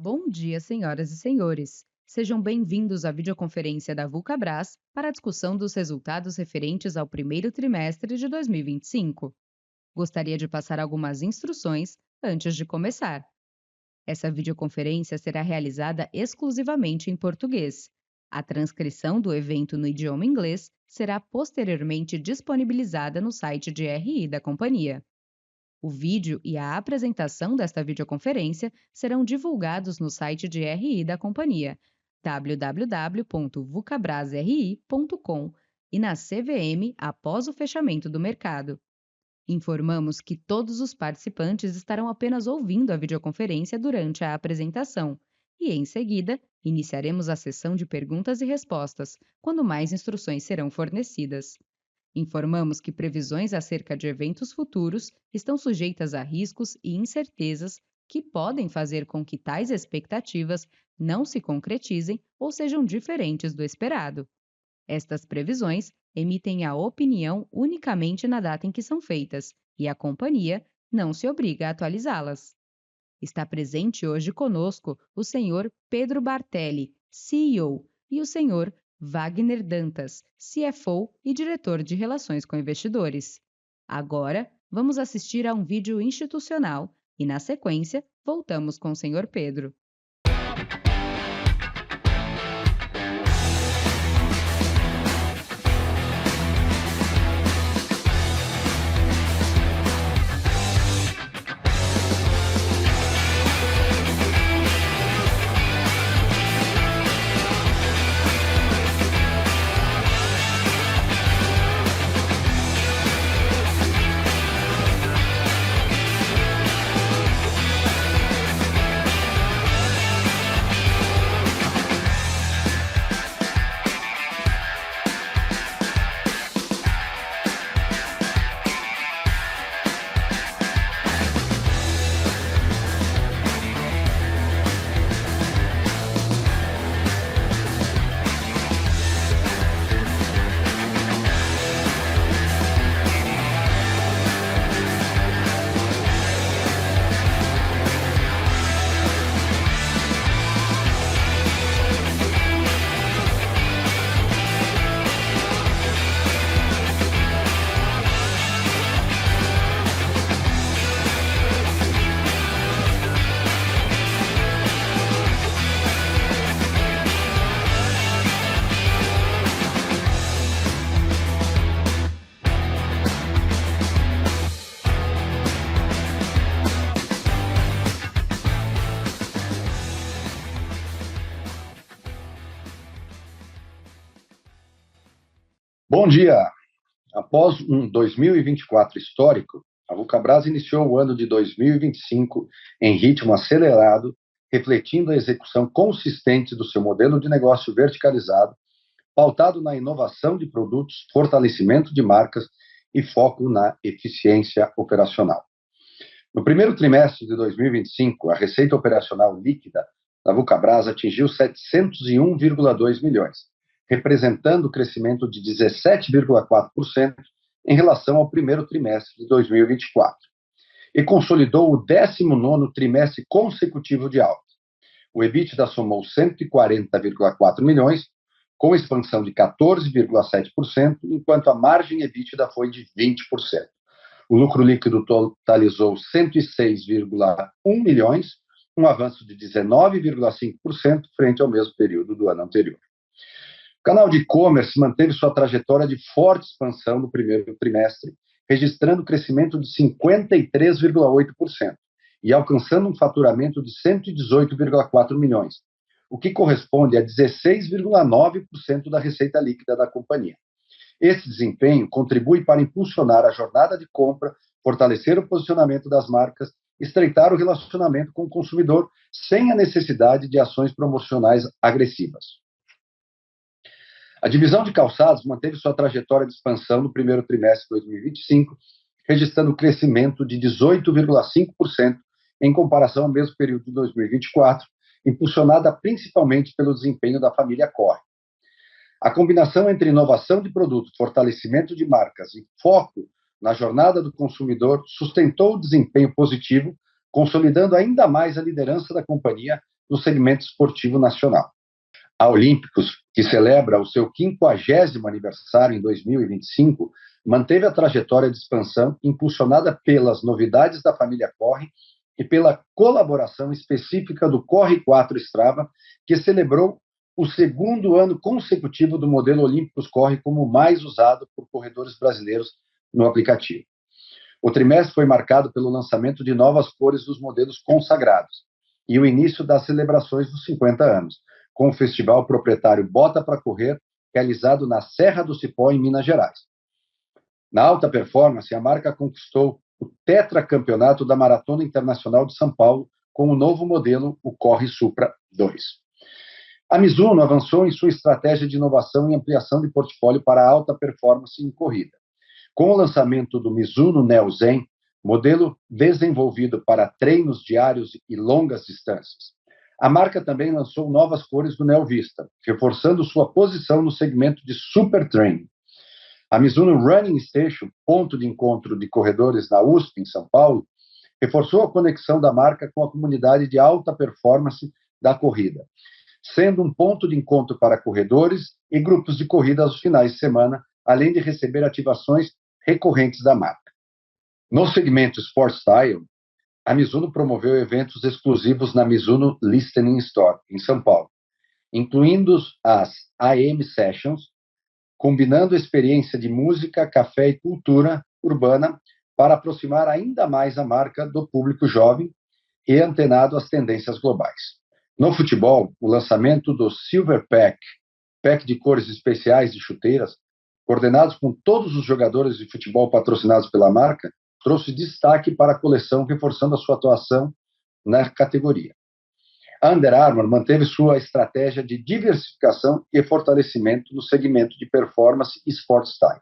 Bom dia, senhoras e senhores. Sejam bem-vindos à videoconferência da Vulcabras para a discussão dos resultados referentes ao primeiro trimestre de 2025. Gostaria de passar algumas instruções antes de começar. Essa videoconferência será realizada exclusivamente em português. A transcrição do evento no idioma inglês será posteriormente disponibilizada no site de RI da companhia. O vídeo e a apresentação desta videoconferência serão divulgados no site de RI da companhia, www.vucabrasri.com, e na CVM após o fechamento do mercado. Informamos que todos os participantes estarão apenas ouvindo a videoconferência durante a apresentação e, em seguida, iniciaremos a sessão de perguntas e respostas, quando mais instruções serão fornecidas. Informamos que previsões acerca de eventos futuros estão sujeitas a riscos e incertezas que podem fazer com que tais expectativas não se concretizem ou sejam diferentes do esperado. Estas previsões emitem a opinião unicamente na data em que são feitas e a companhia não se obriga a atualizá-las. Está presente hoje conosco o senhor Pedro Bartelli, CEO, e o senhor Wagner Dantas, CFO e diretor de Relações com Investidores. Agora, vamos assistir a um vídeo institucional e, na sequência, voltamos com o senhor Pedro. Bom dia! Após um 2024 histórico, a Vulcabras iniciou o ano de 2025 em ritmo acelerado, refletindo a execução consistente do seu modelo de negócio verticalizado, pautado na inovação de produtos, fortalecimento de marcas e foco na eficiência operacional. No primeiro trimestre de 2025, a receita operacional líquida da Vulcabras atingiu 701,2 milhões, representando crescimento de 17,4% em relação ao primeiro trimestre de 2024, e consolidou o 19º trimestre consecutivo de alta. O EBITDA somou 140,4 milhões, com expansão de 14,7%, enquanto a margem EBITDA foi de 20%. O lucro líquido totalizou 106,1 milhões, um avanço de 19,5% frente ao mesmo período do ano anterior. O canal de e-commerce manteve sua trajetória de forte expansão no primeiro trimestre, registrando crescimento de 53,8% e alcançando um faturamento de 118,4 milhões, o que corresponde a 16,9% da receita líquida da companhia. Esse desempenho contribui para impulsionar a jornada de compra, fortalecer o posicionamento das marcas, estreitar o relacionamento com o consumidor sem a necessidade de ações promocionais agressivas. A divisão de calçados manteve sua trajetória de expansão no primeiro trimestre de 2025, registrando crescimento de 18,5% em comparação ao mesmo período de 2024, impulsionada principalmente pelo desempenho da família Corre. A combinação entre inovação de produto, fortalecimento de marcas e foco na jornada do consumidor sustentou o desempenho positivo, consolidando ainda mais a liderança da companhia no segmento esportivo nacional. A Olímpicos, que celebra o seu 50º aniversário em 2025, manteve a trajetória de expansão impulsionada pelas novidades da família Corre e pela colaboração específica do Corre 4 Strava, que celebrou o segundo ano consecutivo do modelo Olímpicos Corre como o mais usado por corredores brasileiros no aplicativo. O trimestre foi marcado pelo lançamento de novas cores dos modelos consagrados e o início das celebrações dos 50 anos, com o festival proprietário Bota para Correr, realizado na Serra do Cipó, em Minas Gerais. Na alta performance, a marca conquistou o tetracampeonato da Maratona Internacional de São Paulo com o novo modelo, o Corre Supra 2. A Mizuno avançou em sua estratégia de inovação e ampliação de portfólio para alta performance em corrida. Com o lançamento do Mizuno Neo Zen, modelo desenvolvido para treinos diários e longas distâncias, a marca também lançou novas cores do Neo Vista, reforçando sua posição no segmento de super training. A Mizuno Running Station, ponto de encontro de corredores na USP, em São Paulo, reforçou a conexão da marca com a comunidade de alta performance da corrida, sendo um ponto de encontro para corredores e grupos de corrida aos finais de semana, além de receber ativações recorrentes da marca. No segmento Sport Style, a Mizuno promoveu eventos exclusivos na Mizuno Listening Store, em São Paulo, incluindo as AM Sessions, combinando a experiência de música, café e cultura urbana para aproximar ainda mais a marca do público jovem e antenado às tendências globais. No futebol, o lançamento do Silver Pack, pack de cores especiais de chuteiras, coordenados com todos os jogadores de futebol patrocinados pela marca, trouxe destaque para a coleção, reforçando a sua atuação na categoria. A Under Armour manteve sua estratégia de diversificação e fortalecimento no segmento de performance e sport style.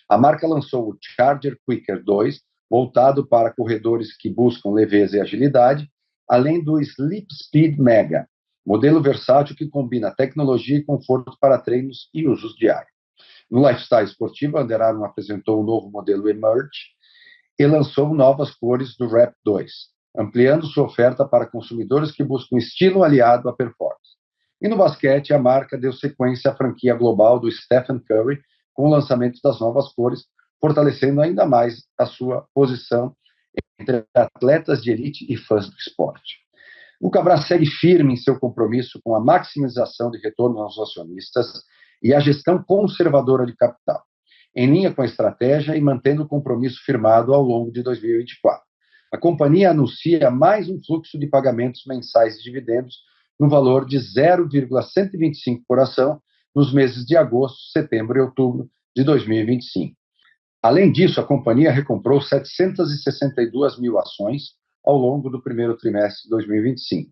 A marca lançou o Charger Quicker 2, voltado para corredores que buscam leveza e agilidade, além do Sleep Speed Mega, modelo versátil que combina tecnologia e conforto para treinos e usos diários. No lifestyle esportivo, a Under Armour apresentou o novo modelo Emerge e lançou novas cores do Rap 2, ampliando sua oferta para consumidores que buscam estilo aliado à performance. E no basquete, a marca deu sequência à franquia global do Stephen Curry com o lançamento das novas cores, fortalecendo ainda mais a sua posição entre atletas de elite e fãs do esporte. O Cabras segue firme em seu compromisso com a maximização de retorno aos acionistas e a gestão conservadora de capital, em linha com a estratégia e mantendo o compromisso firmado ao longo de 2024. A companhia anuncia mais um fluxo de pagamentos mensais de dividendos no valor de 0,125 por ação nos meses de agosto, setembro e outubro de 2025. Além disso, a companhia recomprou 762 mil ações ao longo do primeiro trimestre de 2025,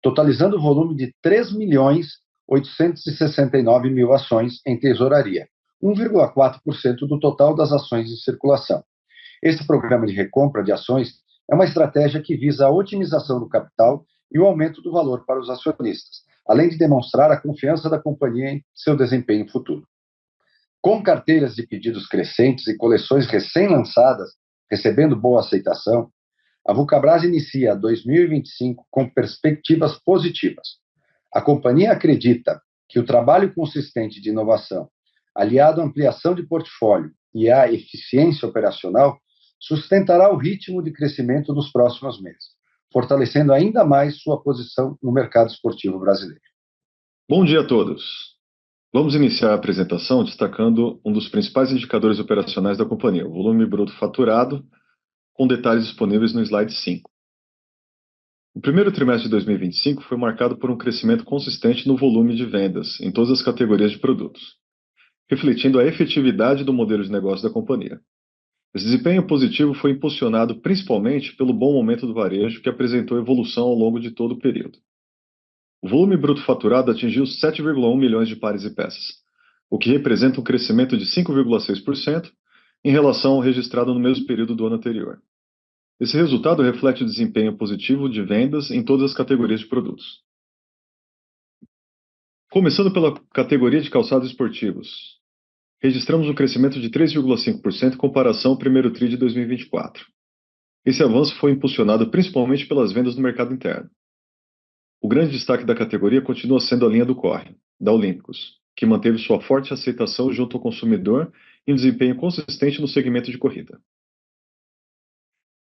totalizando o volume de 3.869.000 ações em tesouraria, 1,4% do total das ações em circulação. Esse programa de recompra de ações é uma estratégia que visa a otimização do capital e o aumento do valor para os acionistas, além de demonstrar a confiança da companhia em seu desempenho futuro. Com carteiras de pedidos crescentes e coleções recém-lançadas recebendo boa aceitação, a Vulcabras inicia 2025 com perspectivas positivas. A companhia acredita que o trabalho consistente de inovação, aliado à ampliação de portfólio e à eficiência operacional, sustentará o ritmo de crescimento nos próximos meses, fortalecendo ainda mais sua posição no mercado esportivo brasileiro. Bom dia a todos. Vamos iniciar a apresentação destacando um dos principais indicadores operacionais da companhia, o volume bruto faturado, com detalhes disponíveis no slide 5. O primeiro trimestre de 2025 foi marcado por um crescimento consistente no volume de vendas em todas as categorias de produtos, refletindo a efetividade do modelo de negócio da companhia. Esse desempenho positivo foi impulsionado principalmente pelo bom momento do varejo, que apresentou evolução ao longo de todo o período. O volume bruto faturado atingiu 7,1 milhões de pares e peças, o que representa um crescimento de 5,6% em relação ao registrado no mesmo período do ano anterior. Esse resultado reflete o desempenho positivo de vendas em todas as categorias de produtos. Começando pela categoria de calçados esportivos, registramos um crescimento de 3,5% em comparação ao primeiro TRI de 2024. Esse avanço foi impulsionado principalmente pelas vendas no mercado interno. O grande destaque da categoria continua sendo a linha do Corre, da Olímpicos, que manteve sua forte aceitação junto ao consumidor e um desempenho consistente no segmento de corrida.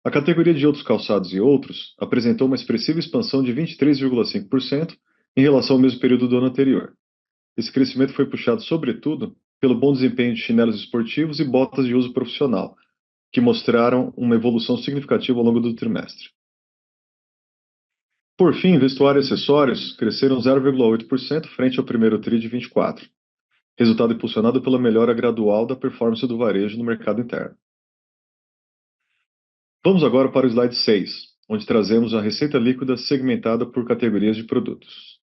A categoria de outros calçados e outros apresentou uma expressiva expansão de 23,5% em relação ao mesmo período do ano anterior. Esse crescimento foi puxado, sobretudo, pelo bom desempenho de chinelos esportivos e botas de uso profissional, que mostraram uma evolução significativa ao longo do trimestre. Por fim, vestuário e acessórios cresceram 0,8% frente ao primeiro TRI de 24, resultado impulsionado pela melhora gradual da performance do varejo no mercado interno. Vamos agora para o slide 6, onde trazemos a receita líquida segmentada por categorias de produtos.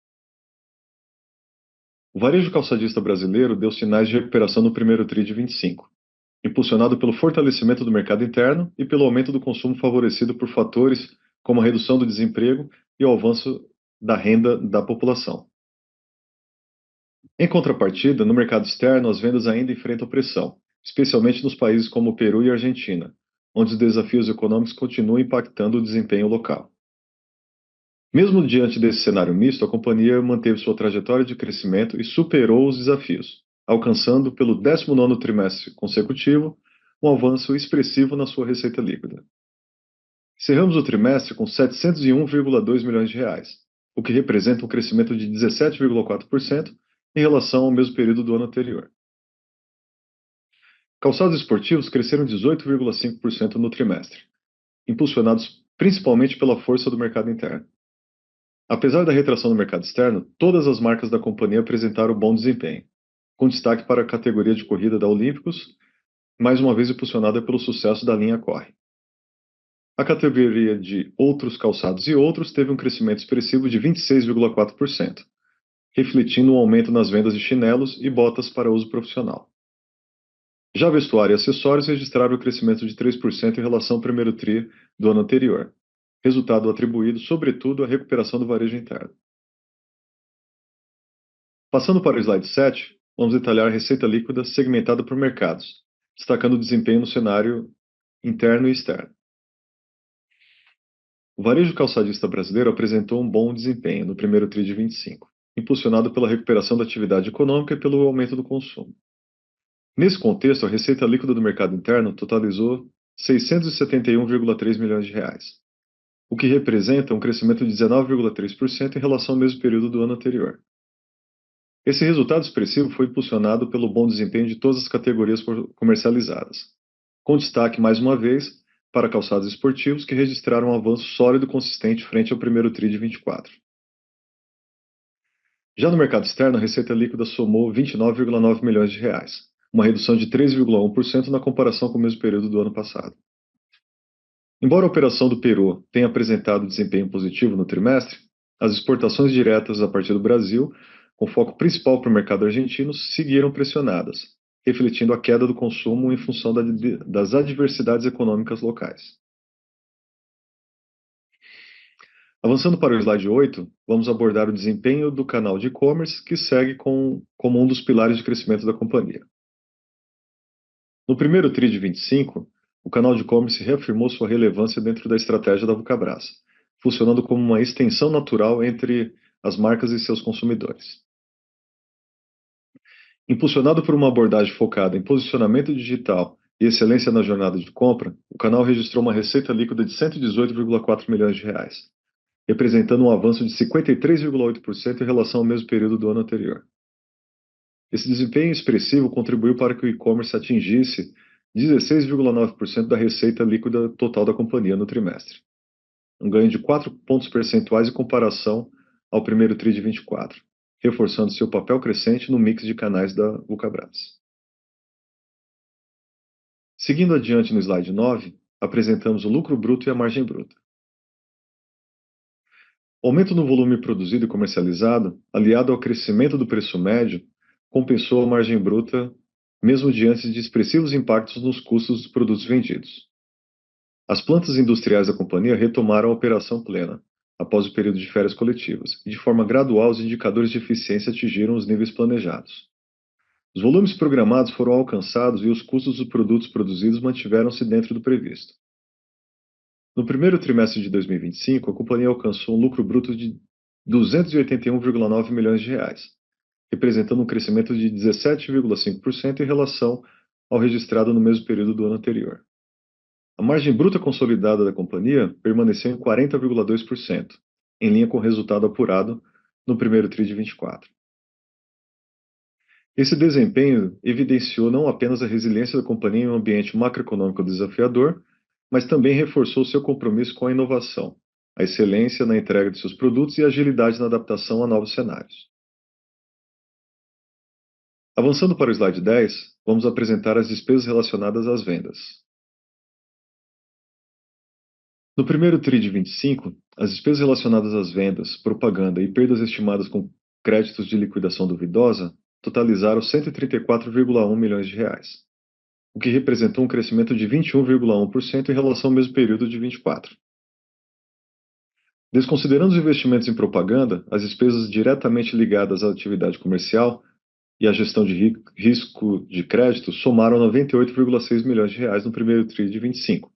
O varejo calçadista brasileiro deu sinais de recuperação no primeiro TRI de 25, impulsionado pelo fortalecimento do mercado interno e pelo aumento do consumo favorecido por fatores como a redução do desemprego e o avanço da renda da população. Em contrapartida, no mercado externo, as vendas ainda enfrentam pressão, especialmente nos países como o Peru e a Argentina, onde os desafios econômicos continuam impactando o desempenho local. Mesmo diante desse cenário misto, a companhia manteve sua trajetória de crescimento e superou os desafios, alcançando pelo 19º trimestre consecutivo um avanço expressivo na sua receita líquida. Encerramos o trimestre com 701,2 milhões de reais, o que representa um crescimento de 17,4% em relação ao mesmo período do ano anterior. Calçados esportivos cresceram 18,5% no trimestre, impulsionados principalmente pela força do mercado interno. Apesar da retração no mercado externo, todas as marcas da companhia apresentaram bom desempenho, com destaque para a categoria de corrida da Olímpicos, mais uma vez impulsionada pelo sucesso da linha Corre. A categoria de outros calçados e outros teve um crescimento expressivo de 26,4%, refletindo um aumento nas vendas de chinelos e botas para uso profissional. Já vestuário e acessórios registraram um crescimento de 3% em relação ao primeiro TRI do ano anterior, resultado atribuído, sobretudo, à recuperação do varejo interno. Passando para o slide 7, vamos detalhar a receita líquida segmentada por mercados, destacando o desempenho no cenário interno e externo. O varejo calçadista brasileiro apresentou um bom desempenho no primeiro TRI de 25, impulsionado pela recuperação da atividade econômica e pelo aumento do consumo. Nesse contexto, a receita líquida do mercado interno totalizou 671,3 milhões de reais, o que representa um crescimento de 19,3% em relação ao mesmo período do ano anterior. Esse resultado expressivo foi impulsionado pelo bom desempenho de todas as categorias comercializadas, com destaque, mais uma vez, para calçados esportivos, que registraram um avanço sólido e consistente frente ao primeiro TRI de 24. Já no mercado externo, a receita líquida somou 29,9 milhões de reais, uma redução de 3,1% na comparação com o mesmo período do ano passado. Embora a operação do Peru tenha apresentado desempenho positivo no trimestre, as exportações diretas a partir do Brasil, com foco principal para o mercado argentino, seguiram pressionadas, refletindo a queda do consumo em função das adversidades econômicas locais. Avançando para o slide 8, vamos abordar o desempenho do canal de e-commerce, que segue como um dos pilares de crescimento da companhia. No primeiro TRI de 25, o canal de e-commerce reafirmou sua relevância dentro da estratégia da Vulcabras, funcionando como uma extensão natural entre as marcas e seus consumidores. Impulsionado por uma abordagem focada em posicionamento digital e excelência na jornada de compra, o canal registrou uma receita líquida de 118,4 milhões de reais, representando um avanço de 53,8% em relação ao mesmo período do ano anterior. Esse desempenho expressivo contribuiu para que o e-commerce atingisse 16,9% da receita líquida total da companhia no trimestre, um ganho de 4 pontos percentuais em comparação ao primeiro TRI de 24, reforçando seu papel crescente no mix de canais da Vulcabras. Seguindo adiante no slide 9, apresentamos o lucro bruto e a margem bruta. O aumento no volume produzido e comercializado, aliado ao crescimento do preço médio, compensou a margem bruta, mesmo diante de expressivos impactos nos custos dos produtos vendidos. As plantas industriais da companhia retomaram a operação plena, após o período de férias coletivas, e de forma gradual os indicadores de eficiência atingiram os níveis planejados. Os volumes programados foram alcançados e os custos dos produtos produzidos mantiveram-se dentro do previsto. No primeiro trimestre de 2025, a companhia alcançou um lucro bruto de 281,9 milhões de reais, representando um crescimento de 17,5% em relação ao registrado no mesmo período do ano anterior. A margem bruta consolidada da companhia permaneceu em 40,2%, em linha com o resultado apurado no primeiro TRI de 24. Esse desempenho evidenciou não apenas a resiliência da companhia em um ambiente macroeconômico desafiador, mas também reforçou seu compromisso com a inovação, a excelência na entrega de seus produtos e a agilidade na adaptação a novos cenários. Avançando para o slide 10, vamos apresentar as despesas relacionadas às vendas. No primeiro TRI de 25, as despesas relacionadas às vendas, propaganda e perdas estimadas com créditos de liquidação duvidosa totalizaram 134,1 milhões de reais, o que representou um crescimento de 21,1% em relação ao mesmo período de 24. Desconsiderando os investimentos em propaganda, as despesas diretamente ligadas à atividade comercial e à gestão de risco de crédito somaram 98,6 milhões de reais no primeiro TRI de 25,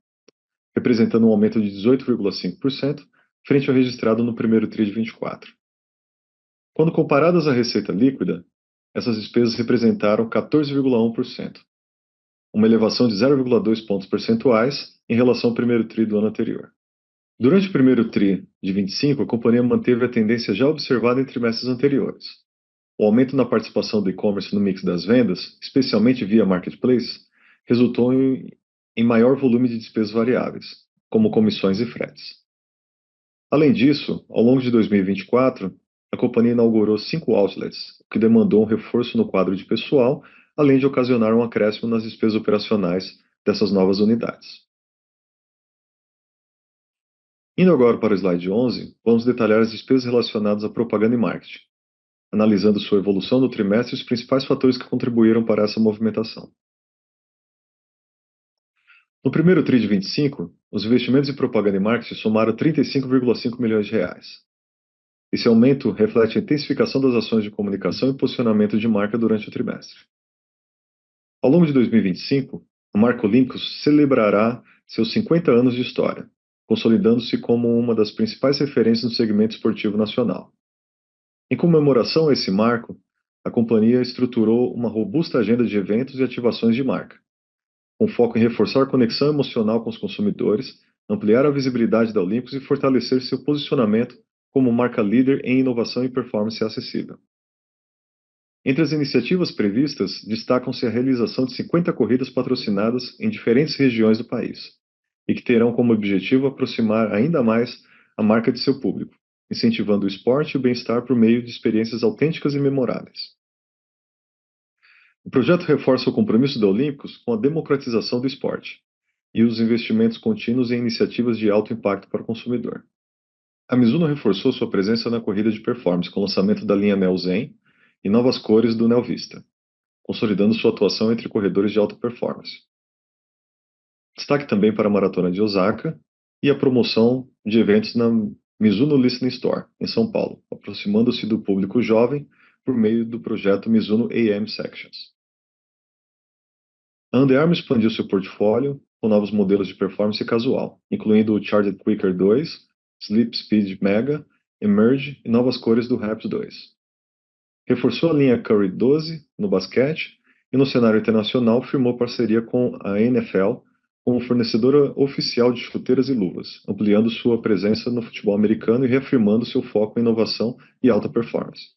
representando um aumento de 18,5% frente ao registrado no primeiro TRI de 24. Quando comparadas à receita líquida, essas despesas representaram 14,1%, uma elevação de 0,2 pontos percentuais em relação ao primeiro TRI do ano anterior. Durante o primeiro TRI de 25, a companhia manteve a tendência já observada em trimestres anteriores. O aumento na participação do e-commerce no mix das vendas, especialmente via marketplace, resultou em maior volume de despesas variáveis, como comissões e fretes. Além disso, ao longo de 2024, a companhia inaugurou 5 outlets, o que demandou um reforço no quadro de pessoal, além de ocasionar um acréscimo nas despesas operacionais dessas novas unidades. Indo agora para o slide 11, vamos detalhar as despesas relacionadas à propaganda e marketing, analisando sua evolução no trimestre e os principais fatores que contribuíram para essa movimentação. No primeiro TRI de 25, os investimentos em propaganda e marketing somaram 35,5 milhões de reais. Esse aumento reflete a intensificação das ações de comunicação e posicionamento de marca durante o trimestre. Ao longo de 2025, a marca Olympus celebrará seus 50 anos de história, consolidando-se como uma das principais referências no segmento esportivo nacional. Em comemoração a esse marco, a companhia estruturou uma robusta agenda de eventos e ativações de marca, com foco em reforçar a conexão emocional com os consumidores, ampliar a visibilidade da Olympus e fortalecer seu posicionamento como marca líder em inovação e performance acessível. Entre as iniciativas previstas, destacam-se a realização de 50 corridas patrocinadas em diferentes regiões do país, e que terão como objetivo aproximar ainda mais a marca de seu público, incentivando o esporte e o bem-estar por meio de experiências autênticas e memoráveis. O projeto reforça o compromisso da Olympus com a democratização do esporte e os investimentos contínuos em iniciativas de alto impacto para o consumidor. A Mizuno reforçou sua presença na corrida de performance com o lançamento da linha Neo Zen e novas cores do Neo Vista, consolidando sua atuação entre corredores de alta performance. Destaque também para a Maratona de Osaka e a promoção de eventos na Mizuno Listening Store, em São Paulo, aproximando-se do público jovem por meio do projeto Mizuno AM Sections. A Under Armour expandiu seu portfólio com novos modelos de performance casual, incluindo o Charged Quicker 2, Sleep Speed Mega, Emerge e novas cores do Raps 2. Reforçou a linha Curry 12 no basquete e no cenário internacional firmou parceria com a NFL como fornecedora oficial de chuteiras e luvas, ampliando sua presença no futebol americano e reafirmando seu foco em inovação e alta performance.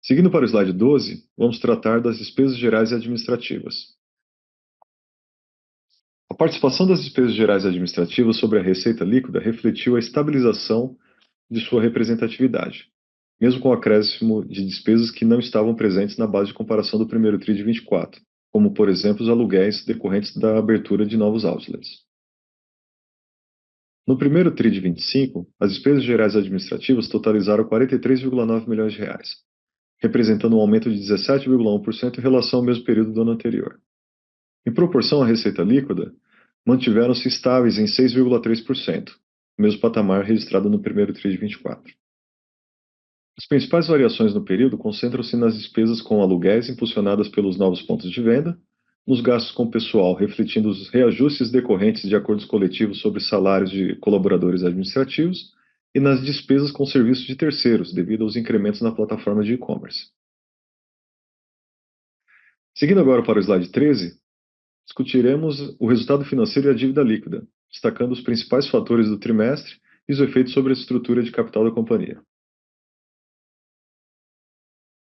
Seguindo para o slide 12, vamos tratar das despesas gerais e administrativas. A participação das despesas gerais e administrativas sobre a receita líquida refletiu a estabilização de sua representatividade, mesmo com o acréscimo de despesas que não estavam presentes na base de comparação do primeiro TRI de 24, como, por exemplo, os aluguéis decorrentes da abertura de novos outlets. No primeiro TRI de 25, as despesas gerais administrativas totalizaram 43,9 milhões de reais, representando um aumento de 17,1% em relação ao mesmo período do ano anterior. Em proporção à receita líquida, mantiveram-se estáveis em 6,3%, o mesmo patamar registrado no primeiro TRI de 24. As principais variações no período concentram-se nas despesas com aluguéis impulsionadas pelos novos pontos de venda, nos gastos com pessoal, refletindo os reajustes decorrentes de acordos coletivos sobre salários de colaboradores administrativos, e nas despesas com serviços de terceiros, devido aos incrementos na plataforma de e-commerce. Seguindo agora para o slide 13, discutiremos o resultado financeiro e a dívida líquida, destacando os principais fatores do trimestre e os efeitos sobre a estrutura de capital da companhia.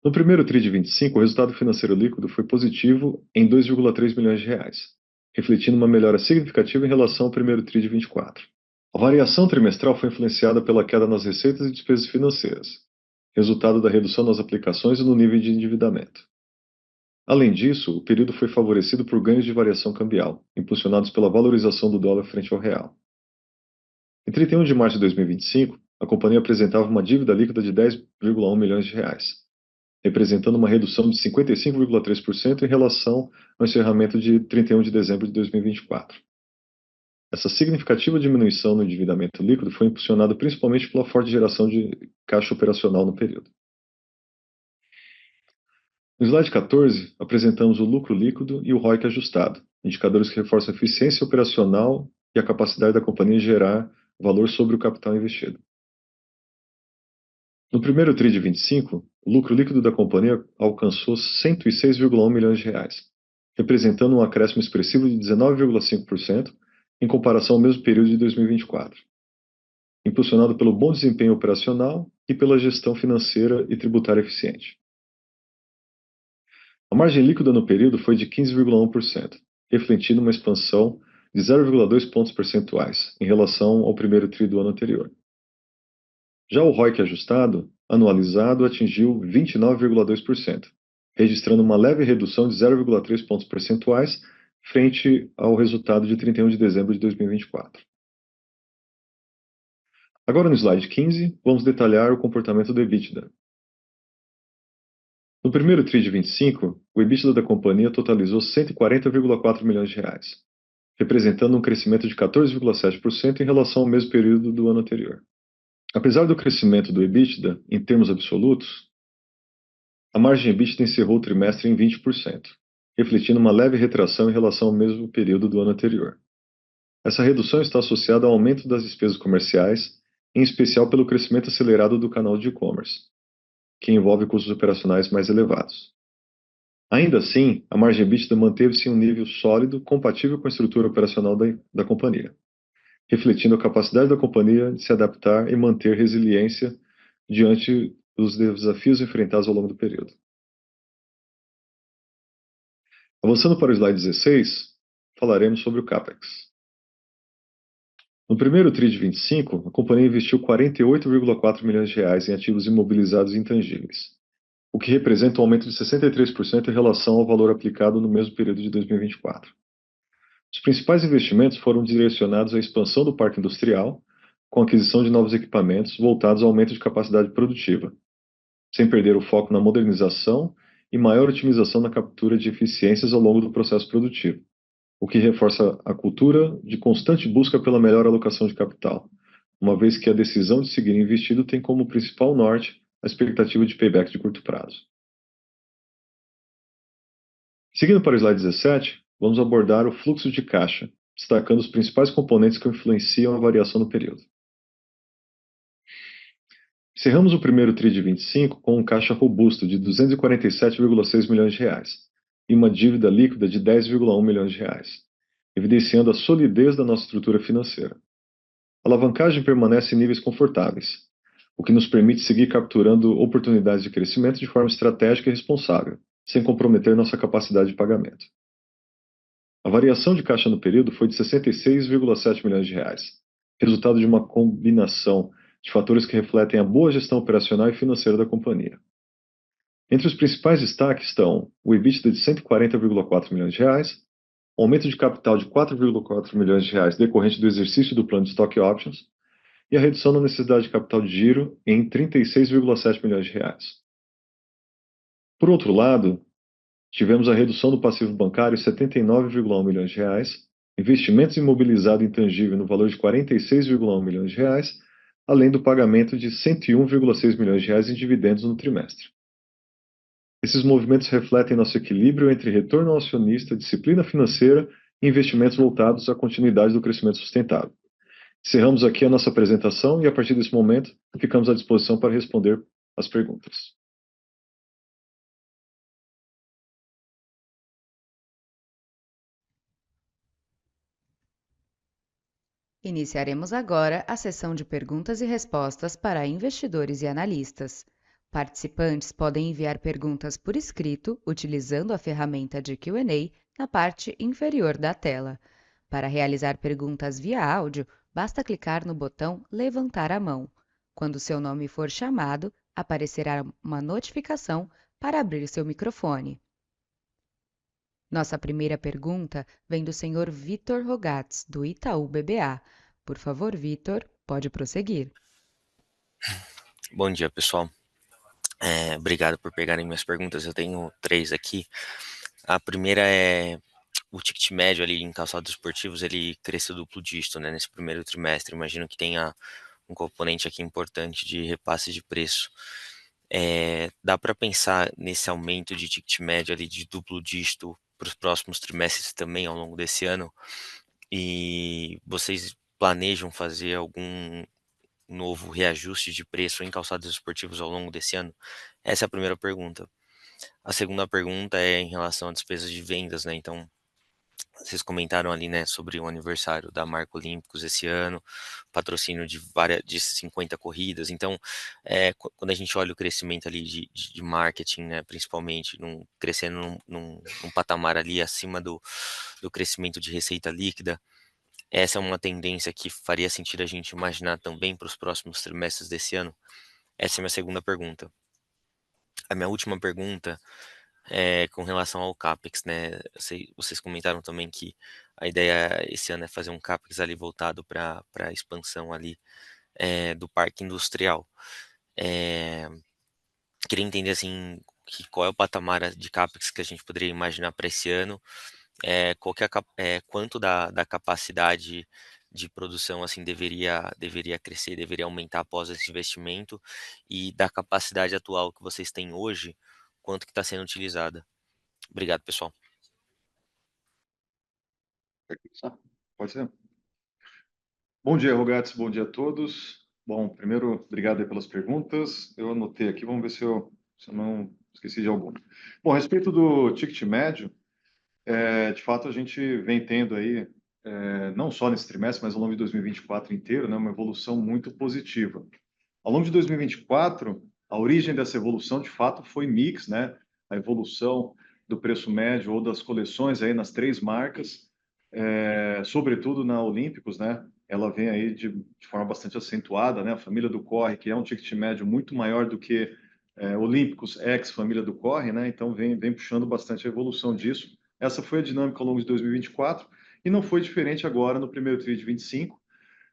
No primeiro TRI de 25, o resultado financeiro líquido foi positivo em 2,3 milhões de reais, refletindo uma melhora significativa em relação ao primeiro TRI de 24. A variação trimestral foi influenciada pela queda nas receitas e despesas financeiras, resultado da redução nas aplicações e no nível de endividamento. Além disso, o período foi favorecido por ganhos de variação cambial, impulsionados pela valorização do dólar frente ao real. Em 31 de março de 2025, a companhia apresentava uma dívida líquida de 10,1 milhões de reais, representando uma redução de 55,3% em relação ao encerramento de 31 de dezembro de 2024. Essa significativa diminuição no endividamento líquido foi impulsionada principalmente pela forte geração de caixa operacional no período. No slide 14, apresentamos o lucro líquido e o ROIC ajustado, indicadores que reforçam a eficiência operacional e a capacidade da companhia em gerar valor sobre o capital investido. No primeiro TRI de 25, o lucro líquido da companhia alcançou 106,1 milhões de reais, representando um acréscimo expressivo de 19,5% em comparação ao mesmo período de 2024, impulsionado pelo bom desempenho operacional e pela gestão financeira e tributária eficiente. A margem líquida no período foi de 15,1%, refletindo uma expansão de 0,2 pontos percentuais em relação ao primeiro TRI do ano anterior. Já o ROIC ajustado, anualizado, atingiu 29,2%, registrando uma leve redução de 0,3 pontos percentuais frente ao resultado de 31 de dezembro de 2024. Agora no slide 15, vamos detalhar o comportamento do EBITDA. No primeiro TRI de 25, o EBITDA da companhia totalizou 140,4 milhões de reais, representando um crescimento de 14,7% em relação ao mesmo período do ano anterior. Apesar do crescimento do EBITDA em termos absolutos, a margem EBITDA encerrou o trimestre em 20%, refletindo uma leve retração em relação ao mesmo período do ano anterior. Essa redução está associada ao aumento das despesas comerciais, em especial pelo crescimento acelerado do canal de e-commerce, que envolve custos operacionais mais elevados. Ainda assim, a margem EBITDA manteve-se em um nível sólido, compatível com a estrutura operacional da companhia, refletindo a capacidade da companhia de se adaptar e manter resiliência diante dos desafios enfrentados ao longo do período. Avançando para o slide 16, falaremos sobre o CAPEX. No primeiro TRI de 25, a companhia investiu 48,4 milhões de reais em ativos imobilizados e intangíveis, o que representa um aumento de 63% em relação ao valor aplicado no mesmo período de 2024. Os principais investimentos foram direcionados à expansão do parque industrial, com a aquisição de novos equipamentos voltados ao aumento de capacidade produtiva, sem perder o foco na modernização e maior otimização na captura de eficiências ao longo do processo produtivo, o que reforça a cultura de constante busca pela melhor alocação de capital, uma vez que a decisão de seguir investido tem como principal norte a expectativa de payback de curto prazo. Seguindo para o slide 17, vamos abordar o fluxo de caixa, destacando os principais componentes que influenciam a variação no período. Encerramos o primeiro TRI de 25 com um caixa robusto de 247,6 milhões de reais e uma dívida líquida de 10,1 milhões de reais, evidenciando a solidez da nossa estrutura financeira. A alavancagem permanece em níveis confortáveis, o que nos permite seguir capturando oportunidades de crescimento de forma estratégica e responsável, sem comprometer nossa capacidade de pagamento. A variação de caixa no período foi de 66,7 milhões de reais, resultado de uma combinação de fatores que refletem a boa gestão operacional e financeira da companhia. Entre os principais destaques estão o EBITDA de 140,4 milhões de reais, o aumento de capital de 4,4 milhões de reais decorrente do exercício do plano de Stock Options e a redução da necessidade de capital de giro em 36,7 milhões de reais. Por outro lado, tivemos a redução do passivo bancário em 79,1 milhões de reais, investimentos imobilizados intangível no valor de 46,1 milhões de reais, além do pagamento de 101,6 milhões de reais em dividendos no trimestre. Esses movimentos refletem nosso equilíbrio entre retorno ao acionista, disciplina financeira e investimentos voltados à continuidade do crescimento sustentável, Encerramos aqui a nossa apresentação e, a partir desse momento, ficamos à disposição para responder as perguntas. Iniciaremos agora a sessão de perguntas e respostas para investidores e analistas. Participantes podem enviar perguntas por escrito utilizando a ferramenta de Q&A na parte inferior da tela. Para realizar perguntas via áudio, basta clicar no botão Levantar a mão. Quando seu nome for chamado, aparecerá uma notificação para abrir seu microfone. Nossa primeira pergunta vem do senhor Vitor Rogatz, do Itaú BBA. Por favor, Vitor, pode prosseguir. Bom dia, pessoal. Obrigado por pegarem minhas perguntas. Eu tenho 3 aqui. A primeira é o ticket médio ali em calçados esportivos, ele cresceu duplo dígito, né, nesse primeiro trimestre. Imagino que tenha um componente aqui importante de repasse de preço. Dá para pensar nesse aumento de ticket médio ali de duplo dígito para os próximos trimestres também ao longo desse ano? E vocês planejam fazer algum novo reajuste de preço em calçados esportivos ao longo desse ano? Essa é a primeira pergunta. A segunda pergunta é em relação a despesas de vendas, né? Então, vocês comentaram ali, né, sobre o aniversário da marca Olímpicos esse ano, patrocínio de 50 corridas. Então, quando a gente olha o crescimento ali de marketing, né, principalmente, crescendo num patamar ali acima do crescimento de receita líquida, essa é uma tendência que faria sentido a gente imaginar também para os próximos trimestres desse ano? Essa é a minha segunda pergunta. A minha última pergunta é com relação ao CAPEX, né? Vocês comentaram também que a ideia esse ano é fazer um CAPEX ali voltado para a expansão ali do parque industrial. Queria entender assim qual é o patamar de CAPEX que a gente poderia imaginar para esse ano, qual que é quanto da capacidade de produção assim deveria crescer, deveria aumentar após esse investimento, e da capacidade atual que vocês têm hoje, quanto que está sendo utilizada. Obrigado, pessoal. Pode ser? Bom dia, Rogatz. Bom dia a todos. Bom, primeiro, obrigado aí pelas perguntas. Eu anotei aqui, vamos ver se eu não esqueci de alguma. Bom, a respeito do ticket médio, de fato, a gente vem tendo aí, não só nesse trimestre, mas ao longo de 2024 inteiro, né, uma evolução muito positiva. Ao longo de 2024, a origem dessa evolução, de fato, foi mix, né? A evolução do preço médio ou das coleções aí nas 3 marcas, sobretudo na Olímpicos, né? Ela vem aí de forma bastante acentuada, né? A família do Corre, que é um ticket médio muito maior do que Olímpicos ex família do Corre, né? Então vem puxando bastante a evolução disso. Essa foi a dinâmica ao longo de 2024 e não foi diferente agora no primeiro tri de 25.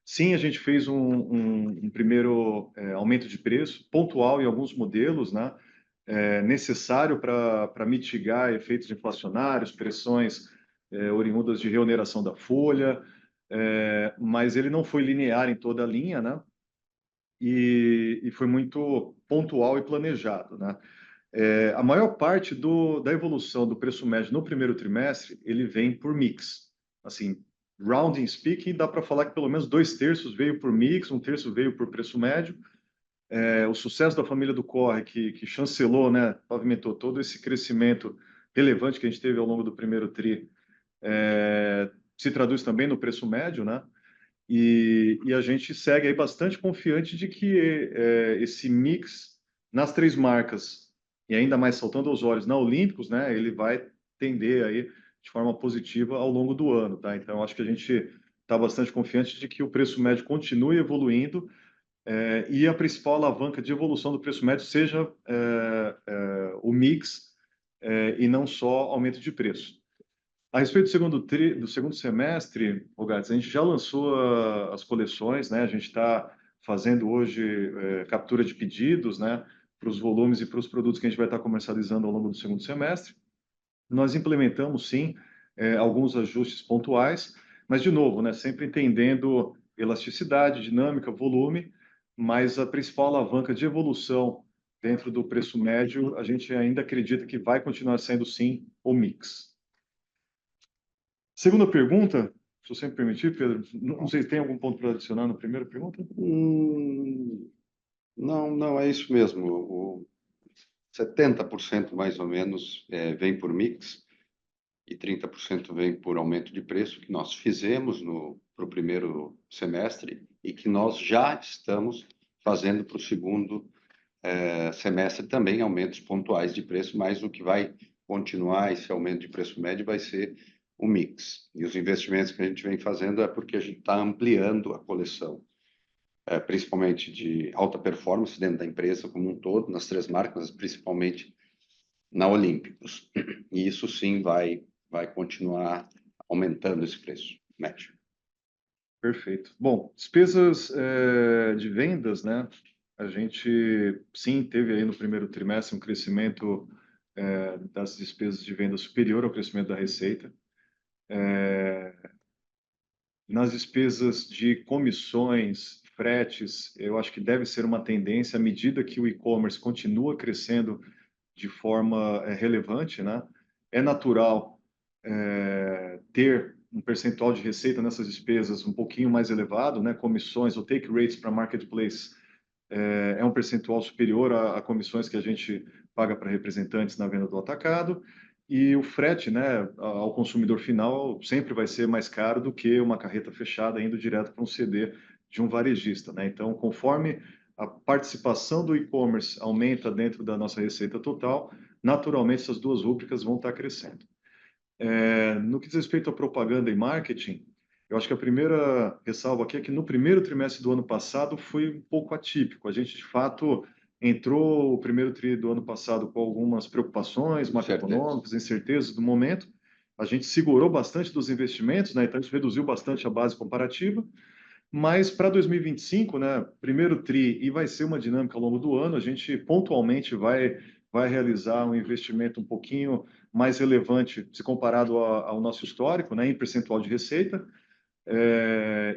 Sim, a gente fez um primeiro aumento de preço pontual em alguns modelos, né? Necessário para mitigar efeitos inflacionários, pressões oriundas de reoneração da folha, mas ele não foi linear em toda a linha, né? E foi muito pontual e planejado, né? A maior parte da evolução do preço médio no primeiro trimestre, ele vem por mix. Assim, rounding speaking, dá para falar que pelo menos 2/3 veio por mix, 1/3 veio por preço médio. O sucesso da família do Corre, que chancelou, né, pavimentou todo esse crescimento relevante que a gente teve ao longo do primeiro tri, se traduz também no preço médio, né? E a gente segue aí bastante confiante de que esse mix nas 3 marcas, e ainda mais saltando aos olhos na Olímpicos, né, ele vai tender aí de forma positiva ao longo do ano, tá? Então, acho que a gente está bastante confiante de que o preço médio continue evoluindo, e a principal alavanca de evolução do preço médio seja o mix, e não só aumento de preço. A respeito do segundo semestre, Rogatis, a gente já lançou as coleções, né? A gente está fazendo hoje captura de pedidos, né? Para os volumes e para os produtos que a gente vai estar comercializando ao longo do segundo semestre. Nós implementamos, sim, alguns ajustes pontuais, mas, de novo, né? Sempre entendendo elasticidade, dinâmica, volume, mas a principal alavanca de evolução dentro do preço médio, a gente ainda acredita que vai continuar sendo, sim, o mix. Segunda pergunta Se você me permitir, Pedro, não sei se tem algum ponto para adicionar na primeira pergunta. Não, é isso mesmo. O 70% mais ou menos vem por mix e 30% vem por aumento de preço que nós fizemos para o primeiro semestre e que nós já estamos fazendo para o segundo semestre também, aumentos pontuais de preço, mas o que vai continuar esse aumento de preço médio vai ser o mix. E os investimentos que a gente vem fazendo é porque a gente está ampliando a coleção, principalmente de alta performance dentro da empresa como um todo, nas 3 marcas, principalmente na Olímpicos. E isso sim vai continuar aumentando esse preço médio. Perfeito. Bom, despesas de vendas, né? A gente sim teve aí no primeiro trimestre um crescimento das despesas de venda superior ao crescimento da receita. Nas despesas de comissões, fretes, eu acho que deve ser uma tendência à medida que o e-commerce continua crescendo de forma relevante, né? É natural ter um percentual de receita nessas despesas um pouquinho mais elevado, né? Comissões ou take rates para marketplace é um percentual superior a comissões que a gente paga para representantes na venda do atacado. E o frete, né, ao consumidor final sempre vai ser mais caro do que uma carreta fechada indo direto para um CD de um varejista, né? Então, conforme a participação do e-commerce aumenta dentro da nossa receita total, naturalmente essas duas rúbricas vão estar crescendo. No que diz respeito à propaganda e marketing, eu acho que a primeira ressalva aqui é que no primeiro trimestre do ano passado foi um pouco atípico. A gente, de fato, entrou o primeiro tri do ano passado com algumas preocupações macroeconômicas, incertezas do momento. A gente segurou bastante dos investimentos, né? Então isso reduziu bastante a base comparativa. Mas para 2025, né, primeiro tri, e vai ser uma dinâmica ao longo do ano, a gente pontualmente vai realizar um investimento um pouquinho mais relevante se comparado ao nosso histórico, né, em percentual de receita.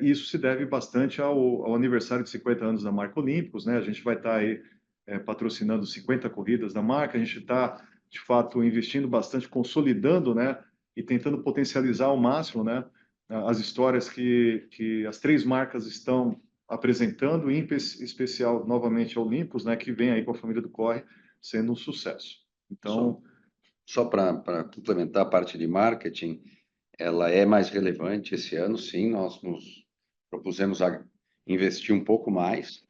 E isso se deve bastante ao aniversário de 50 anos da marca Olímpicos, né? A gente vai estar aí patrocinando 50 corridas da marca, a gente está, de fato, investindo bastante, consolidando, né, e tentando potencializar ao máximo, né, as histórias que as 3 marcas estão apresentando, em especial, novamente, a Olímpicos, né, que vem aí com a família do Corre, sendo um sucesso. Então, só para complementar a parte de marketing, ela é mais relevante esse ano, sim, nós nos propusemos a investir um pouco mais.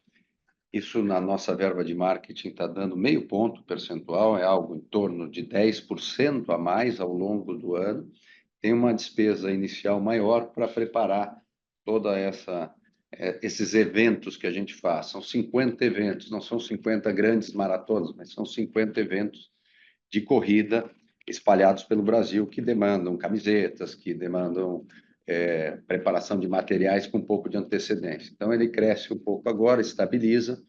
Isso na nossa verba de marketing está dando meio ponto percentual, é algo em torno de 10% a mais ao longo do ano. Tem uma despesa inicial maior para preparar toda esses eventos que a gente faz. São 50 eventos, não são 50 grandes maratonas, mas são 50 eventos de corrida espalhados pelo Brasil que demandam camisetas, que demandam preparação de materiais com um pouco de antecedência. Então, ele cresce um pouco agora, estabiliza,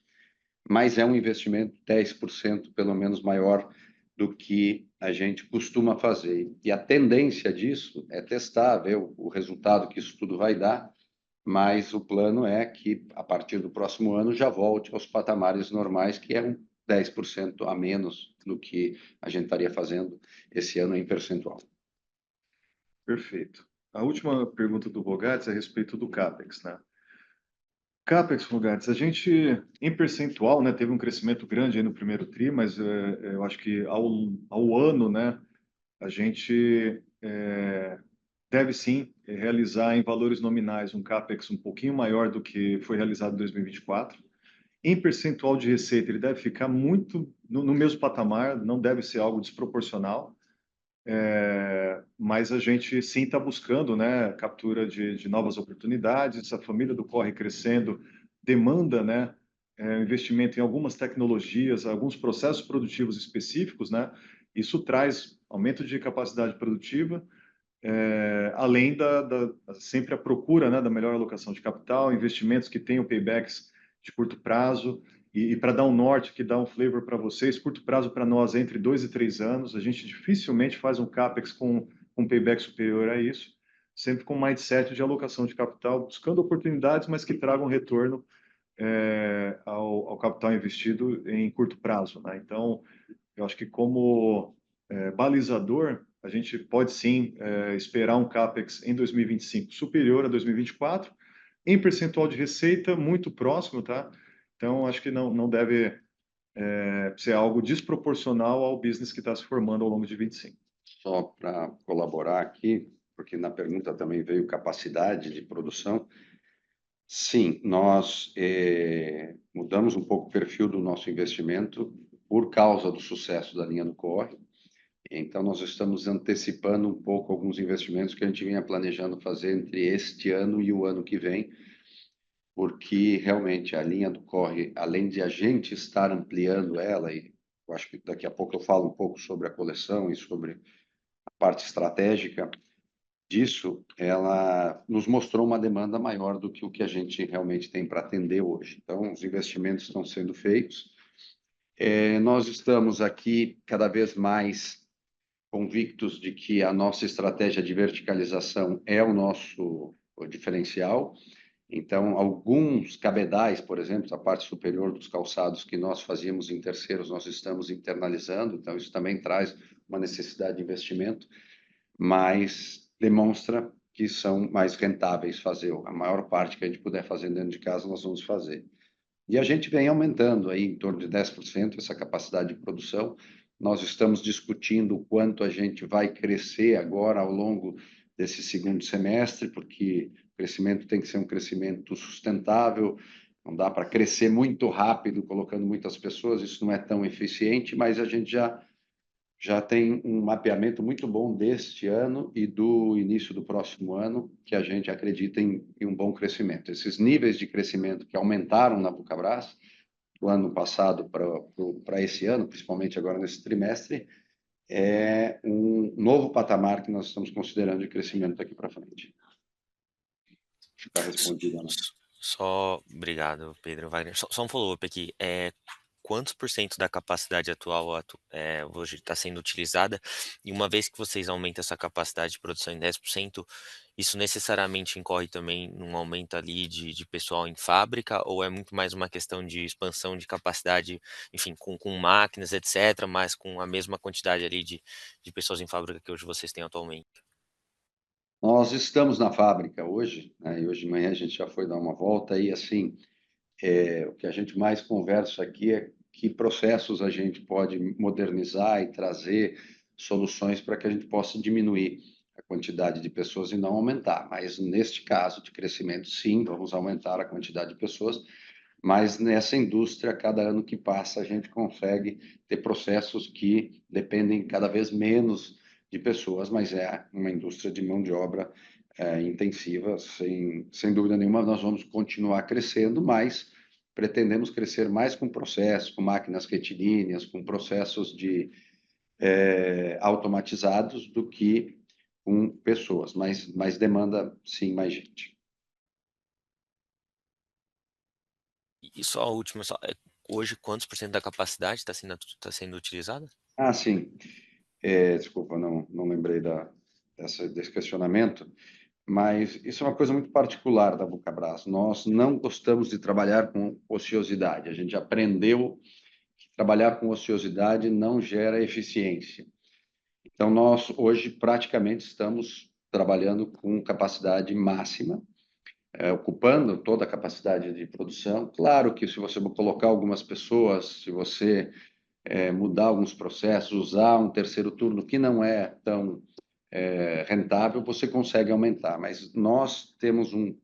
mas é um investimento 10% pelo menos maior do que a gente costuma fazer. E a tendência disso é testar, ver o resultado que isso tudo vai dar, mas o plano é que, a partir do próximo ano, já volte aos patamares normais, que é 10% a menos do que a gente estaria fazendo esse ano em percentual. perfeito. A última pergunta do Rogatis é a respeito do CAPEX, né? CAPEX, Rogatis, a gente, em percentual, né, teve um crescimento grande aí no primeiro tri, mas eu acho que ao ano, né, a gente deve sim realizar em valores nominais um CAPEX um pouquinho maior do que foi realizado em 2024. Em percentual de receita, ele deve ficar muito no mesmo patamar, não deve ser algo desproporcional. Mas a gente sim está buscando, né, captura de novas oportunidades. A família do Corre crescendo demanda, né, investimento em algumas tecnologias, alguns processos produtivos específicos, né. Isso traz aumento de capacidade produtiva, além sempre a procura, né, da melhor alocação de capital, investimentos que tenham paybacks de curto prazo. E para dar um norte, que dá um flavor para vocês, curto prazo para nós é entre 2 e 3 anos. A gente dificilmente faz um CAPEX com payback superior a isso, sempre com mindset de alocação de capital, buscando oportunidades, mas que tragam retorno ao capital investido em curto prazo, né? Então, eu acho que como balizador, a gente pode sim esperar um CAPEX em 2025 superior a 2024, em percentual de receita muito próximo, tá? Então, acho que não deve ser algo desproporcional ao business que está se formando ao longo de 25. Só para colaborar aqui, porque na pergunta também veio capacidade de produção. Sim, nós mudamos um pouco o perfil do nosso investimento por causa do sucesso da linha do Corre. Então, nós estamos antecipando um pouco alguns investimentos que a gente vinha planejando fazer entre este ano e o ano que vem, porque realmente a linha do Corre, além de a gente estar ampliando ela, e eu acho que daqui a pouco eu falo um pouco sobre a coleção e sobre a parte estratégica disso, ela nos mostrou uma demanda maior do que o que a gente realmente tem para atender hoje. Então, os investimentos estão sendo feitos. Nós estamos aqui cada vez mais convictos de que a nossa estratégia de verticalização é o nosso diferencial. Então, alguns cabedais, por exemplo, a parte superior dos calçados que nós fazíamos em terceiros, nós estamos internalizando. Então, isso também traz uma necessidade de investimento, mas demonstra que são mais rentáveis fazer. A maior parte que a gente puder fazer dentro de casa, nós vamos fazer. E a gente vem aumentando aí em torno de 10% essa capacidade de produção. Nós estamos discutindo o quanto a gente vai crescer agora ao longo desse segundo semestre, porque o crescimento tem que ser um crescimento sustentável, não dá para crescer muito rápido colocando muitas pessoas, isso não é tão eficiente, mas a gente já tem um mapeamento muito bom deste ano e do início do próximo ano, que a gente acredita em um bom crescimento. Esses níveis de crescimento que aumentaram na Vulcabras, do ano passado para esse ano, principalmente agora nesse trimestre, é um novo patamar que nós estamos considerando de crescimento daqui para frente. Está respondido, né? Só, obrigado, Pedro Wagner. Só um follow-up aqui. Quantos por cento da capacidade atual hoje está sendo utilizada? E uma vez que vocês aumentam essa capacidade de produção em 10%, isso necessariamente incorre também num aumento ali de pessoal em fábrica, ou é muito mais uma questão de expansão de capacidade, enfim, com máquinas, etc., mas com a mesma quantidade ali de pessoas em fábrica que hoje vocês têm atualmente? Nós estamos na fábrica hoje, né, e hoje de manhã a gente já foi dar uma volta e, assim, o que a gente mais conversa aqui é que processos a gente pode modernizar e trazer soluções para que a gente possa diminuir a quantidade de pessoas e não aumentar. Mas neste caso de crescimento, sim, vamos aumentar a quantidade de pessoas, mas nessa indústria, cada ano que passa, a gente consegue ter processos que dependem cada vez menos de pessoas, mas é uma indústria de mão de obra intensiva, sem dúvida nenhuma. Nós vamos continuar crescendo, mas pretendemos crescer mais com processos, com máquinas retilíneas, com processos automatizados do que com pessoas, mas demanda, sim, mais gente. E só a última, hoje quantos por cento da capacidade está sendo utilizada? Ah, sim. Desculpa, não lembrei desse questionamento, mas isso é uma coisa muito particular da Vulcabras. Nós não gostamos de trabalhar com ociosidade. A gente aprendeu que trabalhar com ociosidade não gera eficiência. Então, nós hoje praticamente estamos trabalhando com capacidade máxima, ocupando toda a capacidade de produção. Claro que se você colocar algumas pessoas, se você mudar alguns processos, usar um terceiro turno que não é tão rentável, você consegue aumentar. Mas nós temos um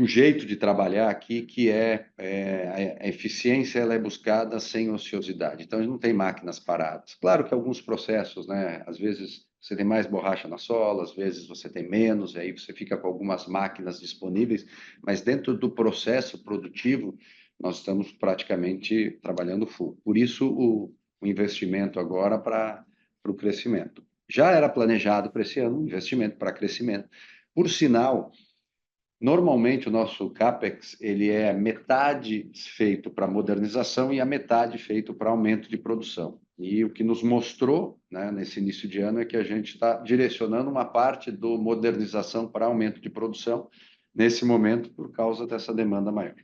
jeito de trabalhar aqui que a eficiência ela é buscada sem ociosidade. Então, não tem máquinas paradas. Claro que alguns processos, né? Às vezes você tem mais borracha na sola, às vezes você tem menos, e aí você fica com algumas máquinas disponíveis, mas dentro do processo produtivo, nós estamos praticamente trabalhando full. Por isso, o investimento agora para o crescimento. Já era planejado para esse ano um investimento para crescimento. Por sinal, normalmente o nosso CAPEX ele é metade feito para modernização e a metade feito para aumento de produção. E o que nos mostrou, né, nesse início de ano é que a gente está direcionando uma parte do modernização para aumento de produção nesse momento por causa dessa demanda maior.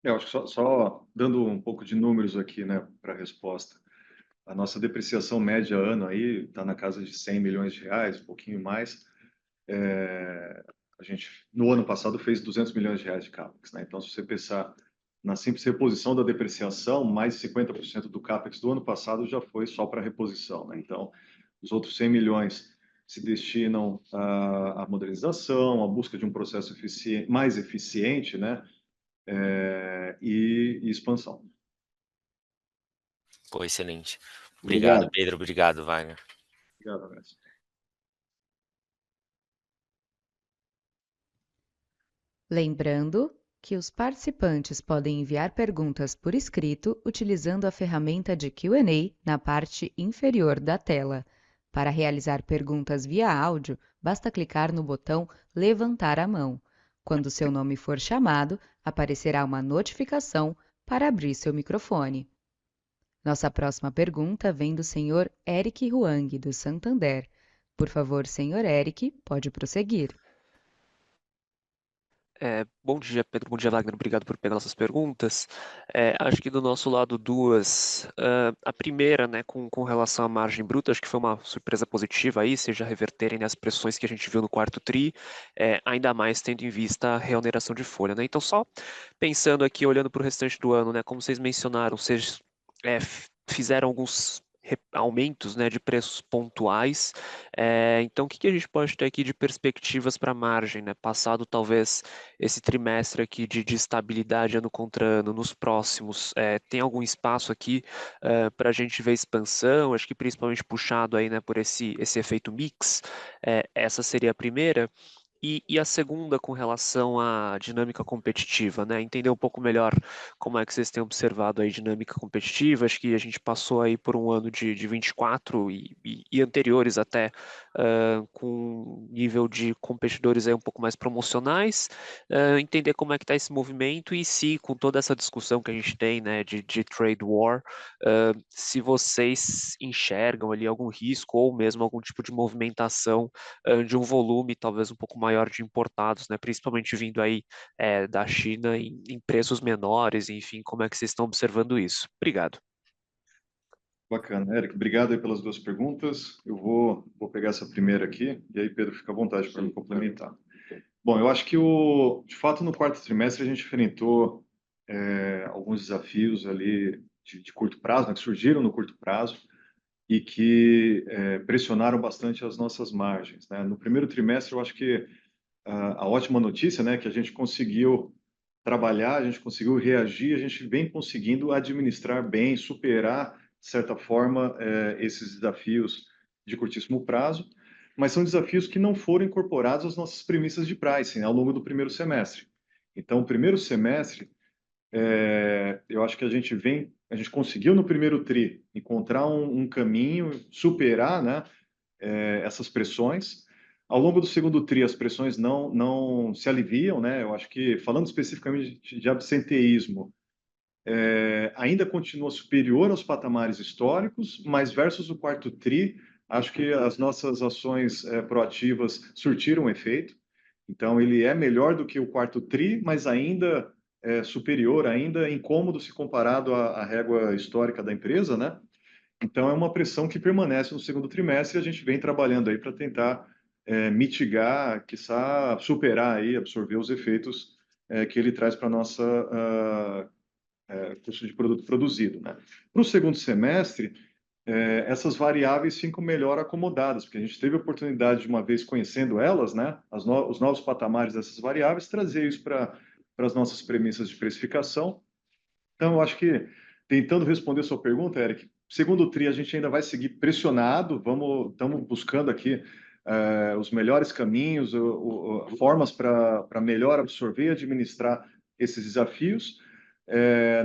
Eu acho que só dando um pouco de números aqui, né, para a resposta. A nossa depreciação média ano aí está na casa de 100 milhões de reais, um pouquinho mais. A gente, no ano passado, fez 200 milhões de reais de CAPEX, né? Então, se você pensar na simples reposição da depreciação, mais de 50% do CAPEX do ano passado já foi só para reposição, né? Então, os outros 100 milhões se destinam à modernização, à busca de um processo mais eficiente, né? E expansão. Pô, excelente. Obrigado, Obrigado. Pedro. Obrigado, Wagner. Obrigado, Messi. Lembrando que os participantes podem enviar perguntas por escrito utilizando a ferramenta de Q&A na parte inferior da tela. Para realizar perguntas via áudio, basta clicar no botão Levantar a mão. Quando seu nome for chamado, aparecerá uma notificação para abrir seu microfone. Nossa próxima pergunta vem do senhor Eric Huang, do Santander. Por favor, senhor Eric, pode prosseguir. Bom dia, Pedro. Bom dia, Wagner. Obrigado por pegar nossas perguntas. Acho que do nosso lado duas. A primeira, né, com relação à margem bruta, acho que foi uma surpresa positiva aí, seja reverterem, né, as pressões que a gente viu no quarto tri, ainda mais tendo em vista a reoneração de folha, né? Então, só pensando aqui, olhando para o restante do ano, né, como vocês mencionaram, vocês fizeram alguns aumentos, né, de preços pontuais. Então, o que a gente pode ter aqui de perspectivas para a margem, né? Passado talvez esse trimestre aqui de estabilidade ano contra ano, nos próximos, tem algum espaço aqui para a gente ver expansão? Acho que principalmente puxado aí, né, por esse efeito mix. Essa seria a primeira. E a segunda com relação à dinâmica competitiva, né? Entender um pouco melhor como é que vocês têm observado aí dinâmica competitiva. Acho que a gente passou aí por um ano de 24 e anteriores até com nível de competidores aí um pouco mais promocionais. Entender como é que está esse movimento e se com toda essa discussão que a gente tem, né, de trade war, se vocês enxergam ali algum risco ou mesmo algum tipo de movimentação de um volume talvez um pouco maior de importados, né? Principalmente vindo aí da China em preços menores, enfim, como é que vocês estão observando isso? Obrigado. Bacana, Eric, obrigado aí pelas duas perguntas. Eu vou pegar essa primeira aqui, e aí, Pedro, fica à vontade para me complementar. Bom, eu acho que, de fato, no quarto trimestre a gente enfrentou alguns desafios ali de curto prazo, né, que surgiram no curto prazo e que pressionaram bastante as nossas margens, né? No primeiro trimestre, eu acho que a ótima notícia, né, que a gente conseguiu trabalhar, a gente conseguiu reagir, a gente vem conseguindo administrar bem, superar, de certa forma, esses desafios de curtíssimo prazo, mas são desafios que não foram incorporados às nossas premissas de pricing, né, ao longo do primeiro semestre. Então, o primeiro semestre, eu acho que a gente conseguiu no primeiro tri encontrar um caminho, superar, né, essas pressões. Ao longo do segundo tri, as pressões não se aliviam, né? Eu acho que, falando especificamente de absenteísmo, ainda continua superior aos patamares históricos, mas versus o quarto tri, acho que as nossas ações proativas surtiram efeito. Então, ele é melhor do que o quarto tri, mas ainda superior, ainda incômodo se comparado à régua histórica da empresa, né? Então, é uma pressão que permanece no segundo trimestre e a gente vem trabalhando aí para tentar mitigar, quiçá superar aí, absorver os efeitos que ele traz para a nossa custo de produto produzido, né? Para o segundo semestre, essas variáveis ficam melhor acomodadas, porque a gente teve a oportunidade de, uma vez conhecendo elas, né, os novos patamares dessas variáveis, trazer isso para as nossas premissas de precificação. Então, eu acho que, tentando responder a sua pergunta, Eric, segundo o TRI, a gente ainda vai seguir pressionado, estamos buscando aqui os melhores caminhos, formas para melhor absorver e administrar esses desafios.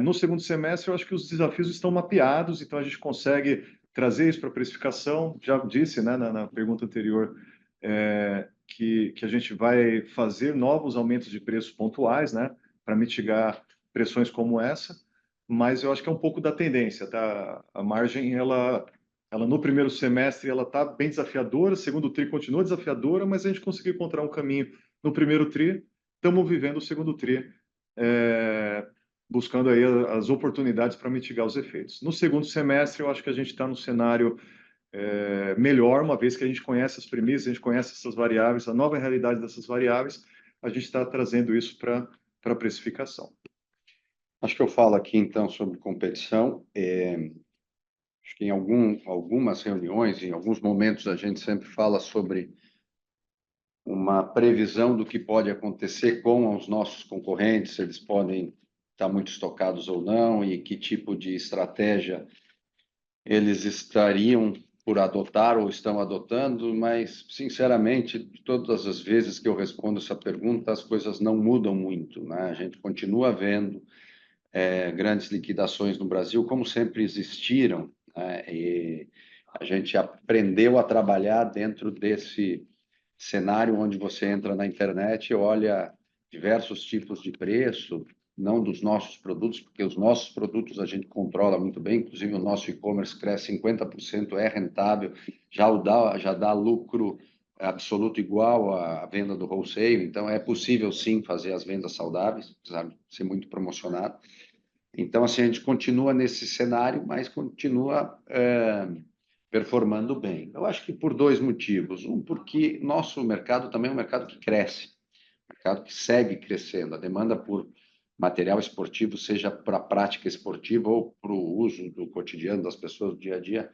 No segundo semestre, eu acho que os desafios estão mapeados, então a gente consegue trazer isso para a precificação. Já disse, né, na pergunta anterior, que a gente vai fazer novos aumentos de preços pontuais, né, para mitigar pressões como essa, mas eu acho que é um pouco da tendência, tá? A margem, ela no primeiro semestre, ela está bem desafiadora, segundo tri continua desafiadora, mas a gente conseguiu encontrar um caminho no primeiro tri, estamos vivendo o segundo tri buscando aí as oportunidades para mitigar os efeitos. No segundo semestre, eu acho que a gente está no cenário melhor, uma vez que a gente conhece as premissas, a gente conhece essas variáveis, a nova realidade dessas variáveis, a gente está trazendo isso para a precificação. Acho que eu falo aqui, então, sobre competição. Acho que em algumas reuniões, em alguns momentos, a gente sempre fala sobre uma previsão do que pode acontecer com os nossos concorrentes, se eles podem estar muito estocados ou não, e que tipo de estratégia eles estariam por adotar ou estão adotando, mas, sinceramente, todas as vezes que eu respondo essa pergunta, as coisas não mudam muito, né? A gente continua vendo grandes liquidações no Brasil, como sempre existiram, né? E a gente aprendeu a trabalhar dentro desse cenário onde você entra na internet e olha diversos tipos de preço, não dos nossos produtos, porque os nossos produtos a gente controla muito bem, inclusive o nosso e-commerce cresce 50%, é rentável, já dá lucro absoluto igual à venda do wholesale, então é possível sim fazer as vendas saudáveis, precisa ser muito promocionado. Então, assim, a gente continua nesse cenário, mas continua performando bem. Eu acho que por dois motivos. Um, porque nosso mercado também é um mercado que cresce, um mercado que segue crescendo. A demanda por material esportivo, seja para a prática esportiva ou para o uso do cotidiano das pessoas do dia a dia,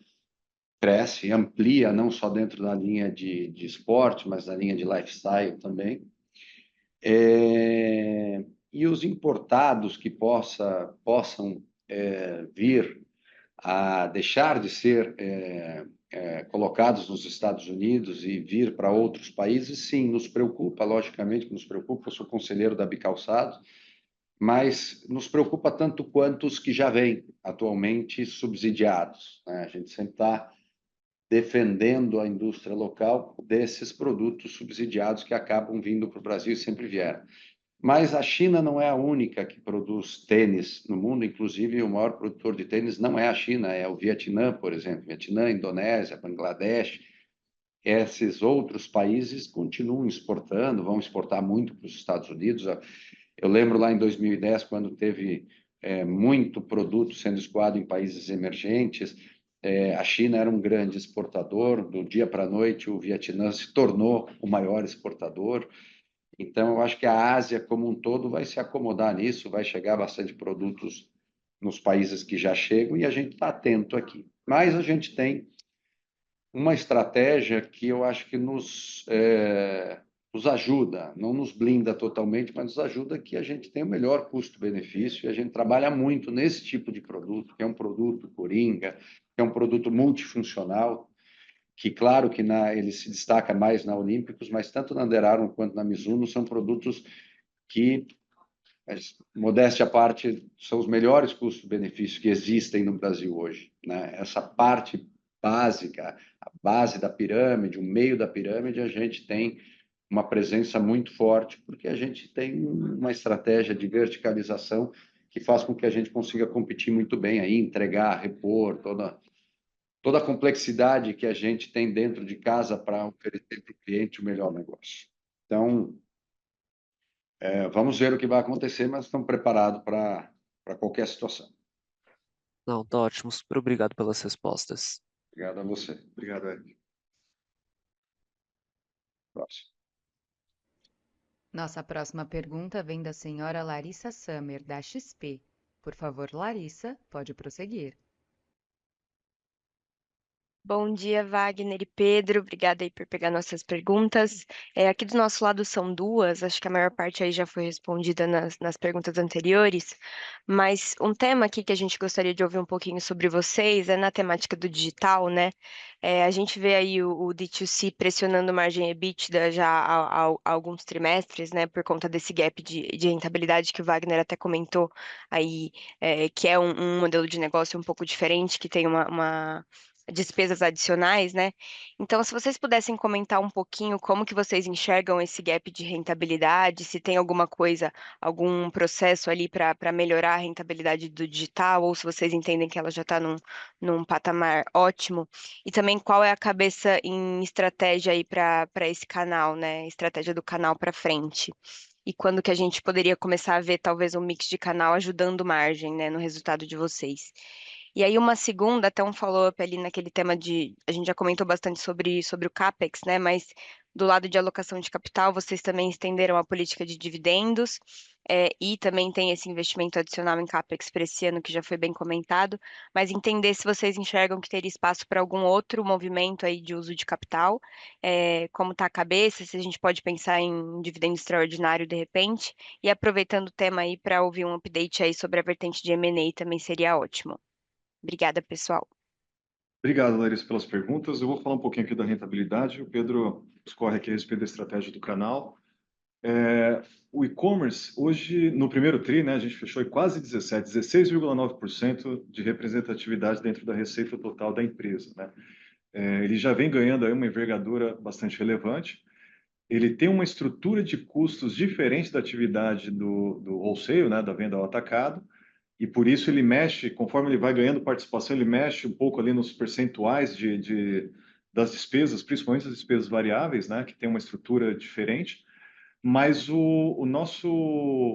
cresce, amplia não só dentro da linha de esporte, mas da linha de lifestyle também. E os importados que possam vir a deixar de ser colocados nos Estados Unidos e vir para outros países, sim, nos preocupa, logicamente que nos preocupa, eu sou conselheiro da Bicalçados, mas nos preocupa tanto quanto os que já vêm atualmente subsidiados, né? A gente sempre está defendendo a indústria local desses produtos subsidiados que acabam vindo para o Brasil e sempre vieram. Mas a China não é a única que produz tênis no mundo, inclusive o maior produtor de tênis não é a China, é o Vietnã, por exemplo. Vietnã, Indonésia, Bangladesh, esses outros países continuam exportando, vão exportar muito para os Estados Unidos. Eu lembro lá em 2010, quando teve muito produto sendo escoado em países emergentes, a China era um grande exportador, do dia para a noite o Vietnã se tornou o maior exportador. Então, eu acho que a Ásia como um todo vai se acomodar nisso, vai chegar bastante produtos nos países que já chegam e a gente está atento aqui. Mas a gente tem uma estratégia que eu acho que nos ajuda, não nos blinda totalmente, mas nos ajuda que a gente tenha o melhor custo-benefício e a gente trabalha muito nesse tipo de produto, que é um produto coringa, que é um produto multifuncional, que claro que ele se destaca mais na Olímpicos, mas tanto na Under Armour quanto na Mizuno são produtos que, modéstia à parte, são os melhores custos-benefícios que existem no Brasil hoje, né? Essa parte básica, a base da pirâmide, o meio da pirâmide, a gente tem uma presença muito forte, porque a gente tem uma estratégia de verticalização que faz com que a gente consiga competir muito bem aí, entregar, repor, toda a complexidade que a gente tem dentro de casa para oferecer para o cliente o melhor negócio. Então, vamos ver o que vai acontecer, mas estamos preparados para qualquer situação. Não, tá ótimo. Super obrigado pelas respostas. Obrigado a você. Obrigado, Eric. Próximo. Nossa próxima pergunta vem da senhora Larissa Summer, da XP. Por favor, Larissa, pode prosseguir. Bom dia, Wagner e Pedro. Obrigada aí por pegar nossas perguntas. Aqui do nosso lado são duas, acho que a maior parte aí já foi respondida nas perguntas anteriores, mas um tema aqui que a gente gostaria de ouvir um pouquinho sobre vocês é na temática do digital, né? A gente vê aí o D2C pressionando margem EBITDA já há alguns trimestres, né? Por conta desse gap de rentabilidade que o Wagner até comentou aí, que é um modelo de negócio um pouco diferente, que tem uma despesas adicionais, né? Então, se vocês pudessem comentar um pouquinho como que vocês enxergam esse gap de rentabilidade, se tem alguma coisa, algum processo ali para melhorar a rentabilidade do digital, ou se vocês entendem que ela já está num patamar ótimo, e também qual é a cabeça em estratégia aí para esse canal, né? Estratégia do canal para frente. e quando que a gente poderia começar a ver talvez um mix de canal ajudando margem, né, no resultado de vocês. E aí uma segunda, até um follow-up ali naquele tema de, a gente já comentou bastante sobre o CAPEX, né, mas do lado de alocação de capital, vocês também estenderam a política de dividendos, e também tem esse investimento adicional em CAPEX para esse ano, que já foi bem comentado, mas entender se vocês enxergam que teria espaço para algum outro movimento aí de uso de capital, como está a cabeça, se a gente pode pensar em dividendo extraordinário de repente, e aproveitando o tema aí para ouvir um update aí sobre a vertente de M&A também seria ótimo. Obrigada, pessoal. Obrigado, Larissa, pelas perguntas. Eu vou falar um pouquinho aqui da rentabilidade. O Pedro discorre aqui a respeito da estratégia do canal. O e-commerce, hoje, no primeiro TRI, né, a gente fechou em quase 16,9% de representatividade dentro da receita total da empresa, né? Ele já vem ganhando aí uma envergadura bastante relevante. Ele tem uma estrutura de custos diferente da atividade do wholesale, né, da venda ao atacado, e por isso ele mexe, conforme ele vai ganhando participação, ele mexe um pouco ali nos percentuais das despesas, principalmente as despesas variáveis, né, que tem uma estrutura diferente. Mas o nosso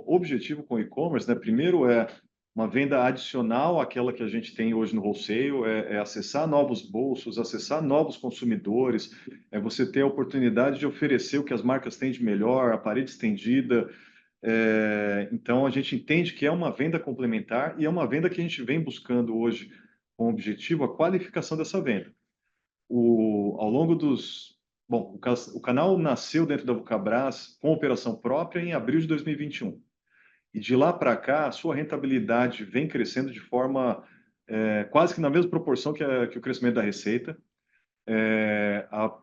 objetivo com o e-commerce, né, primeiro é uma venda adicional àquela que a gente tem hoje no wholesale, é acessar novos bolsos, acessar novos consumidores, é você ter a oportunidade de oferecer o que as marcas têm de melhor, a parede estendida. Então, a gente entende que é uma venda complementar e é uma venda que a gente vem buscando hoje com o objetivo a qualificação dessa venda. Ao longo dos... Bom, o canal nasceu dentro da Vulcabras com operação própria em abril de 2021. E de lá para cá, a sua rentabilidade vem crescendo de forma quase que na mesma proporção que o crescimento da receita. Há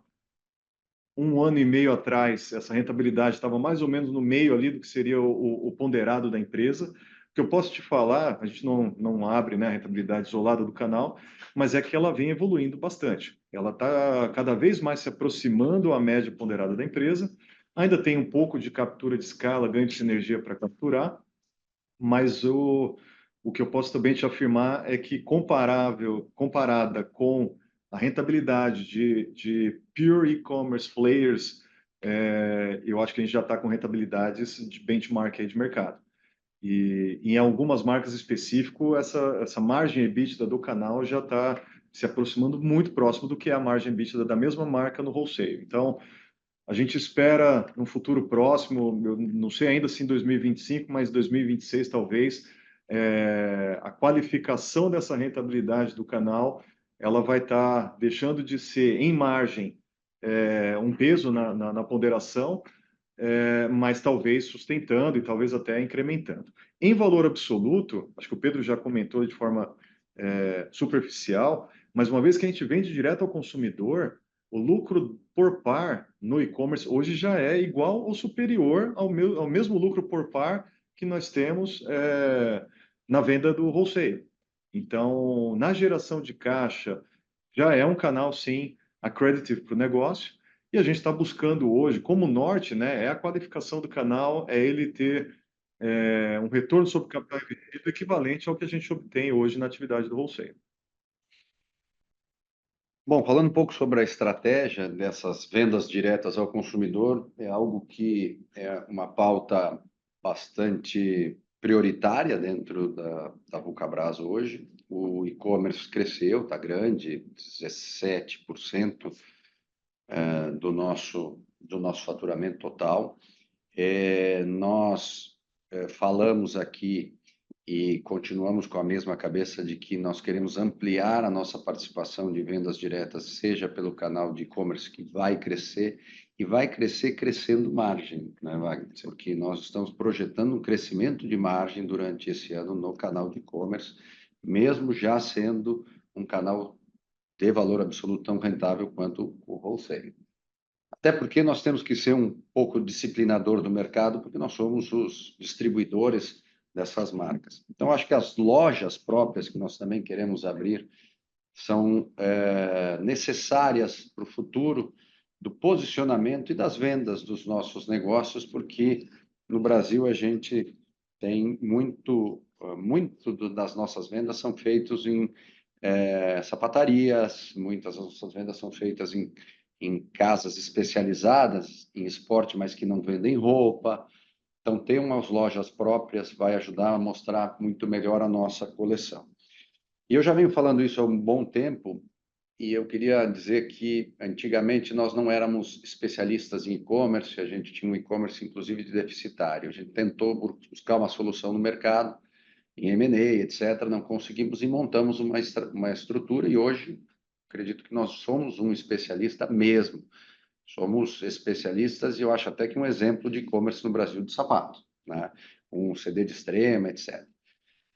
1 ano e meio atrás, essa rentabilidade estava mais ou menos no meio ali do que seria o ponderado da empresa. O que eu posso te falar, a gente não abre, né, a rentabilidade isolada do canal, mas é que ela vem evoluindo bastante. Ela está cada vez mais se aproximando à média ponderada da empresa. Ainda tem um pouco de captura de escala, ganho de sinergia para capturar, mas o que eu posso também te afirmar é que comparada com a rentabilidade de pure e-commerce players, eu acho que a gente já está com rentabilidades de benchmark aí de mercado. E em algumas marcas específicas, essa margem EBITDA do canal já está se aproximando muito próximo do que é a margem EBITDA da mesma marca no wholesale. Então, a gente espera, no futuro próximo, eu não sei ainda se em 2025, mas 2026 talvez, a qualificação dessa rentabilidade do canal, ela vai estar deixando de ser, em margem, um peso na ponderação, mas talvez sustentando e talvez até incrementando. Em valor absoluto, acho que o Pedro já comentou de forma superficial, mas uma vez que a gente vende direto ao consumidor, o lucro por par no e-commerce hoje já é igual ou superior ao mesmo lucro por par que nós temos na venda do wholesale. Então, na geração de caixa, já é um canal, sim, accretive para o negócio, e a gente está buscando hoje, como norte, né, é a qualificação do canal, é ele ter um retorno sobre capital investido equivalente ao que a gente obtém hoje na atividade do wholesale. Bom, falando um pouco sobre a estratégia dessas vendas diretas ao consumidor, é algo que é uma pauta bastante prioritária dentro da Vulcabras hoje. O e-commerce cresceu, está grande, 17% do nosso faturamento total. Nós falamos aqui e continuamos com a mesma cabeça de que nós queremos ampliar a nossa participação de vendas diretas, seja pelo canal de e-commerce, que vai crescer, e vai crescer crescendo margem, né, Wagner? Porque nós estamos projetando um crescimento de margem durante esse ano no canal de e-commerce, mesmo já sendo um canal de valor absoluto tão rentável quanto o wholesale. Até porque nós temos que ser um pouco disciplinador do mercado, porque nós somos os distribuidores dessas marcas. Então, acho que as lojas próprias que nós também queremos abrir são necessárias para o futuro do posicionamento e das vendas dos nossos negócios, porque no Brasil a gente tem muito das nossas vendas são feitas em sapatarias, muitas das nossas vendas são feitas em casas especializadas em esporte, mas que não vendem roupa. Então, ter umas lojas próprias vai ajudar a mostrar muito melhor a nossa coleção. E eu já venho falando isso há um bom tempo, e eu queria dizer que antigamente nós não éramos especialistas em e-commerce, a gente tinha um e-commerce inclusive de deficitário. A gente tentou buscar uma solução no mercado, em M&A, etc. Não conseguimos e montamos uma estrutura, e hoje acredito que nós somos um especialista mesmo. Somos especialistas e eu acho até que um exemplo de e-commerce no Brasil de sapato, né? Um CD de extrema, etc.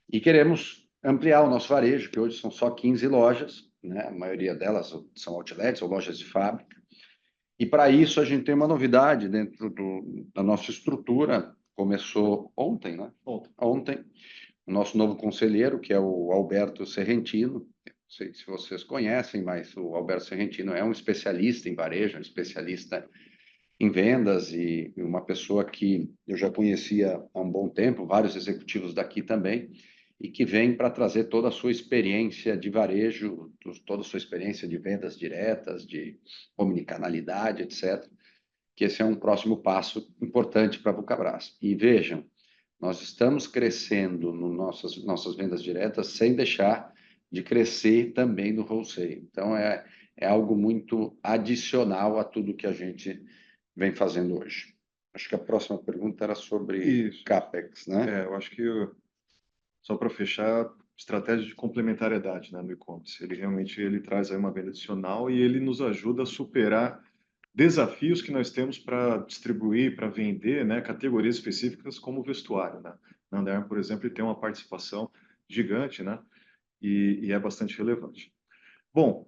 E queremos ampliar o nosso varejo, que hoje são só 15 lojas, né? A maioria delas são outlets ou lojas de fábrica. E para isso a gente tem uma novidade dentro da nossa estrutura. Começou ontem, né? Ontem, o nosso novo conselheiro, que é o Alberto Serrentino. Não sei se vocês conhecem, mas o Alberto Serrentino é um especialista em varejo, um especialista em vendas e uma pessoa que eu já conhecia há um bom tempo, vários executivos daqui também, e que vem para trazer toda a sua experiência de varejo, toda a sua experiência de vendas diretas, de omnicanalidade, etc., que esse é um próximo passo importante para a Vulcabras. E vejam, nós estamos crescendo nas nossas vendas diretas sem deixar de crescer também no wholesale. Então, é algo muito adicional a tudo que a gente vem fazendo hoje. Acho que a próxima pergunta era sobre CAPEX, né? Eu acho que, só para fechar, estratégia de complementariedade, né, no e-commerce. Ele realmente traz aí uma venda adicional e ele nos ajuda a superar desafios que nós temos para distribuir, para vender, né, categorias específicas como o vestuário, né? Na Under Armour, por exemplo, ele tem uma participação gigante, né? E é bastante relevante. Bom,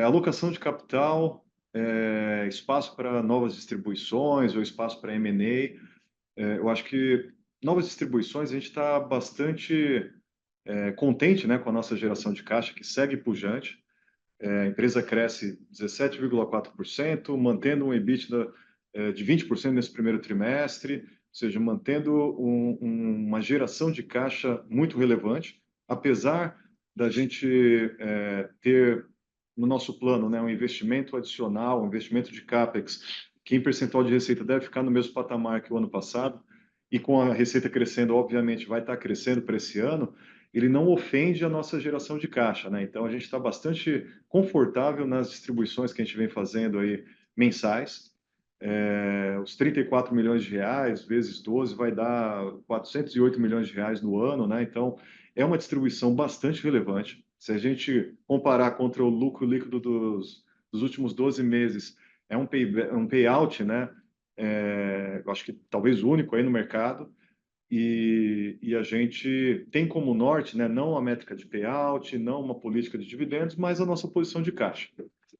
alocação de capital, espaço para novas distribuições ou espaço para M&A. Eu acho que novas distribuições a gente está bastante contente, né, com a nossa geração de caixa, que segue pujante. A empresa cresce 17,4%, mantendo um EBITDA de 20% nesse primeiro trimestre, ou seja, mantendo uma geração de caixa muito relevante, apesar da gente ter no nosso plano, né, um investimento adicional, um investimento de CAPEX, que em percentual de receita deve ficar no mesmo patamar que o ano passado, e com a receita crescendo, obviamente, vai estar crescendo para esse ano, ele não ofende a nossa geração de caixa, né? Então, a gente está bastante confortável nas distribuições que a gente vem fazendo aí mensais. Os 34 milhões de reais vezes 12 vai dar 408 milhões de reais no ano, né? Então, é uma distribuição bastante relevante. Se a gente comparar contra o lucro líquido dos últimos 12 meses, é um payout, né? Eu acho que talvez único aí no mercado. E a gente tem como norte, né, não a métrica de payout, não uma política de dividendos, mas a nossa posição de caixa.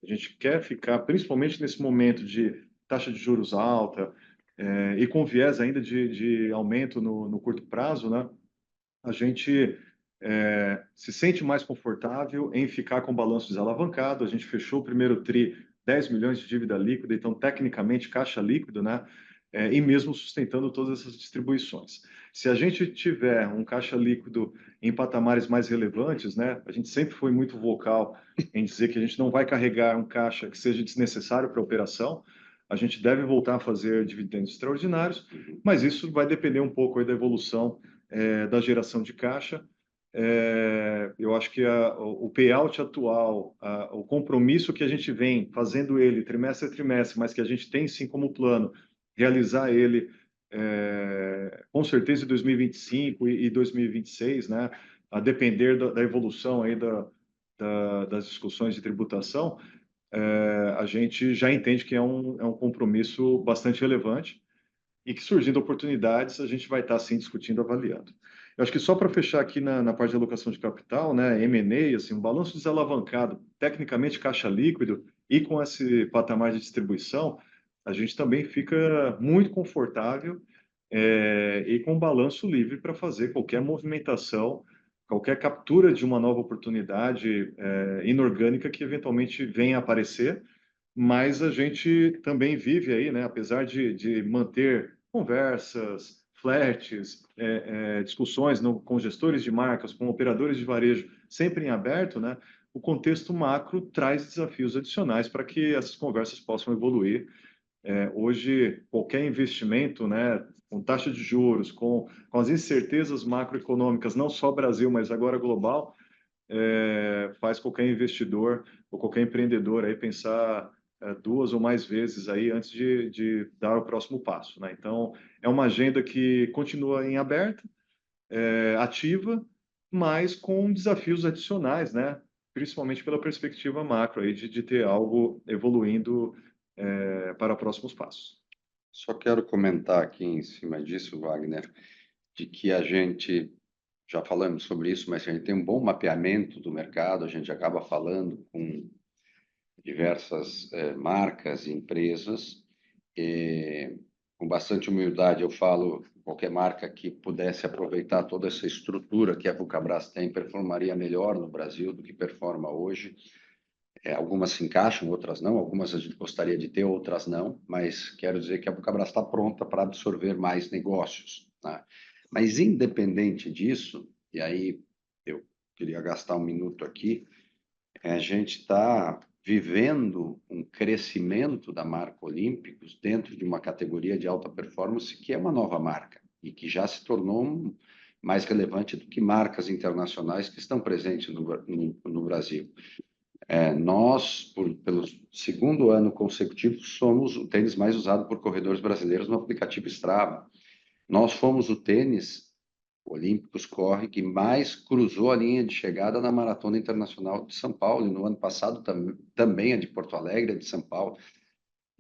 A gente quer ficar, principalmente nesse momento de taxa de juros alta e com viés ainda de aumento no curto prazo, né, a gente se sente mais confortável em ficar com o balanço desalavancado. A gente fechou o primeiro TRI 10 milhões de dívida líquida, então, tecnicamente, caixa líquido, né? E mesmo sustentando todas essas distribuições. Se a gente tiver um caixa líquido em patamares mais relevantes, né? A gente sempre foi muito vocal em dizer que a gente não vai carregar um caixa que seja desnecessário para a operação. A gente deve voltar a fazer dividendos extraordinários, mas isso vai depender um pouco aí da evolução da geração de caixa. Eu acho que o payout atual, o compromisso que a gente vem fazendo ele trimestre a trimestre, mas que a gente tem sim como plano realizar ele com certeza em 2025 e 2026, né? A depender da evolução aí das discussões de tributação, a gente já entende que é um compromisso bastante relevante e que, surgindo oportunidades, a gente vai estar, sim, discutindo, avaliando. Eu acho que só para fechar aqui na parte de alocação de capital, né, M&A, assim, um balanço desalavancado, tecnicamente caixa líquido, e com esse patamar de distribuição, a gente também fica muito confortável e com balanço livre para fazer qualquer movimentação, qualquer captura de uma nova oportunidade inorgânica que eventualmente venha a aparecer, mas a gente também vive aí, né, apesar de manter conversas, flats, discussões com gestores de marcas, com operadores de varejo, sempre em aberto, né, o contexto macro traz desafios adicionais para que essas conversas possam evoluir. Hoje, qualquer investimento, né, com taxa de juros, com as incertezas macroeconômicas, não só Brasil, mas agora global, faz qualquer investidor ou qualquer empreendedor aí pensar duas ou mais vezes aí antes de dar o próximo passo, né? Então, é uma agenda que continua em aberto, ativa, mas com desafios adicionais, né? Principalmente pela perspectiva macro aí de ter algo evoluindo para próximos passos. Só quero comentar aqui em cima disso, Wagner, de que a gente, já falamos sobre isso, mas a gente tem um bom mapeamento do mercado, a gente acaba falando com diversas marcas e empresas, e com bastante humildade eu falo, qualquer marca que pudesse aproveitar toda essa estrutura que a Vulcabras tem, performaria melhor no Brasil do que performa hoje. Algumas se encaixam, outras não, algumas a gente gostaria de ter, outras não, mas quero dizer que a Vulcabras está pronta para absorver mais negócios, né? Mas independente disso, e aí eu queria gastar um minuto aqui, a gente está vivendo um crescimento da marca Olímpicos dentro de uma categoria de alta performance que é uma nova marca e que já se tornou mais relevante do que marcas internacionais que estão presentes no Brasil. Nós, pelo segundo ano consecutivo, somos o tênis mais usado por corredores brasileiros no aplicativo Strava. Nós fomos o tênis Olímpicos Corre que mais cruzou a linha de chegada na Maratona Internacional de São Paulo, e no ano passado também a de Porto Alegre, a de São Paulo.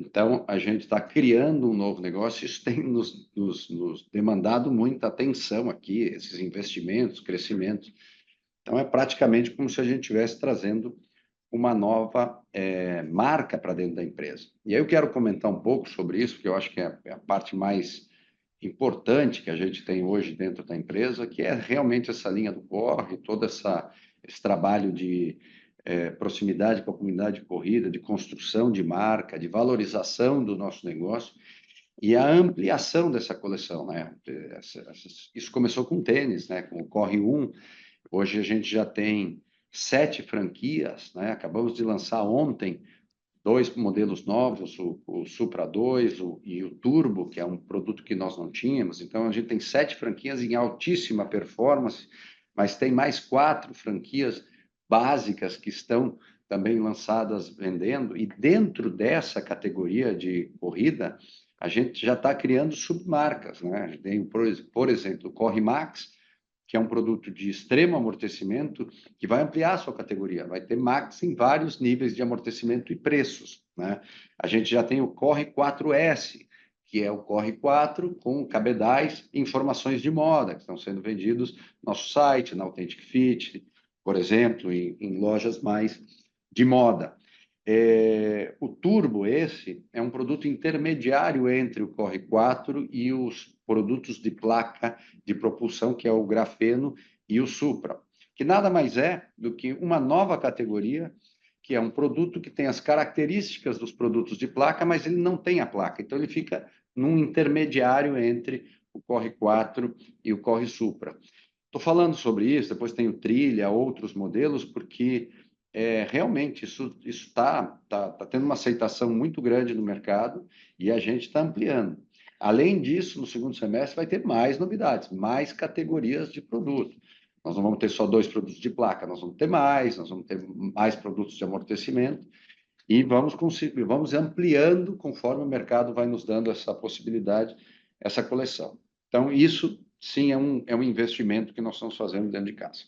Então, a gente está criando um novo negócio, isso tem nos demandado muita atenção aqui, esses investimentos, crescimento. Então, é praticamente como se a gente estivesse trazendo uma nova marca para dentro da empresa. E aí eu quero comentar um pouco sobre isso, que eu acho que é a parte mais importante que a gente tem hoje dentro da empresa, que é realmente essa linha do corre, todo esse trabalho de proximidade com a comunidade de corrida, de construção de marca, de valorização do nosso negócio e a ampliação dessa coleção, né? Isso começou com tênis, né? Com o Corre 1, hoje a gente já tem 7 franquias, né? Acabamos de lançar ontem 2 modelos novos, o Supra 2 e o Turbo, que é um produto que nós não tínhamos. Então, a gente tem 7 franquias em altíssima performance, mas tem mais 4 franquias básicas que estão também lançadas vendendo. E dentro dessa categoria de corrida, a gente já está criando submarcas, né? A gente tem, por exemplo, o Corre Max, que é um produto de extremo amortecimento, que vai ampliar a sua categoria, vai ter Max em vários níveis de amortecimento e preços, né? A gente já tem o Corre 4S, que é o Corre 4 com cabedais e informações de moda, que estão sendo vendidos no nosso site, na Authentic Fit, por exemplo, em lojas mais de moda. O Turbo, esse, é um produto intermediário entre o Corre 4 e os produtos de placa de propulsão, que é o grafeno e o Supra, que nada mais é do que uma nova categoria, que é um produto que tem as características dos produtos de placa, mas ele não tem a placa, então ele fica num intermediário entre o Corre 4 e o Corre Supra. Estou falando sobre isso, depois tem o Trilha, outros modelos, porque realmente isso está tendo uma aceitação muito grande no mercado e a gente está ampliando. Além disso, no segundo semestre vai ter mais novidades, mais categorias de produto. Nós não vamos ter só 2 produtos de placa, nós vamos ter mais produtos de amortecimento e vamos ampliando conforme o mercado vai nos dando essa possibilidade, essa coleção. Então, isso sim é um investimento que nós estamos fazendo dentro de casa.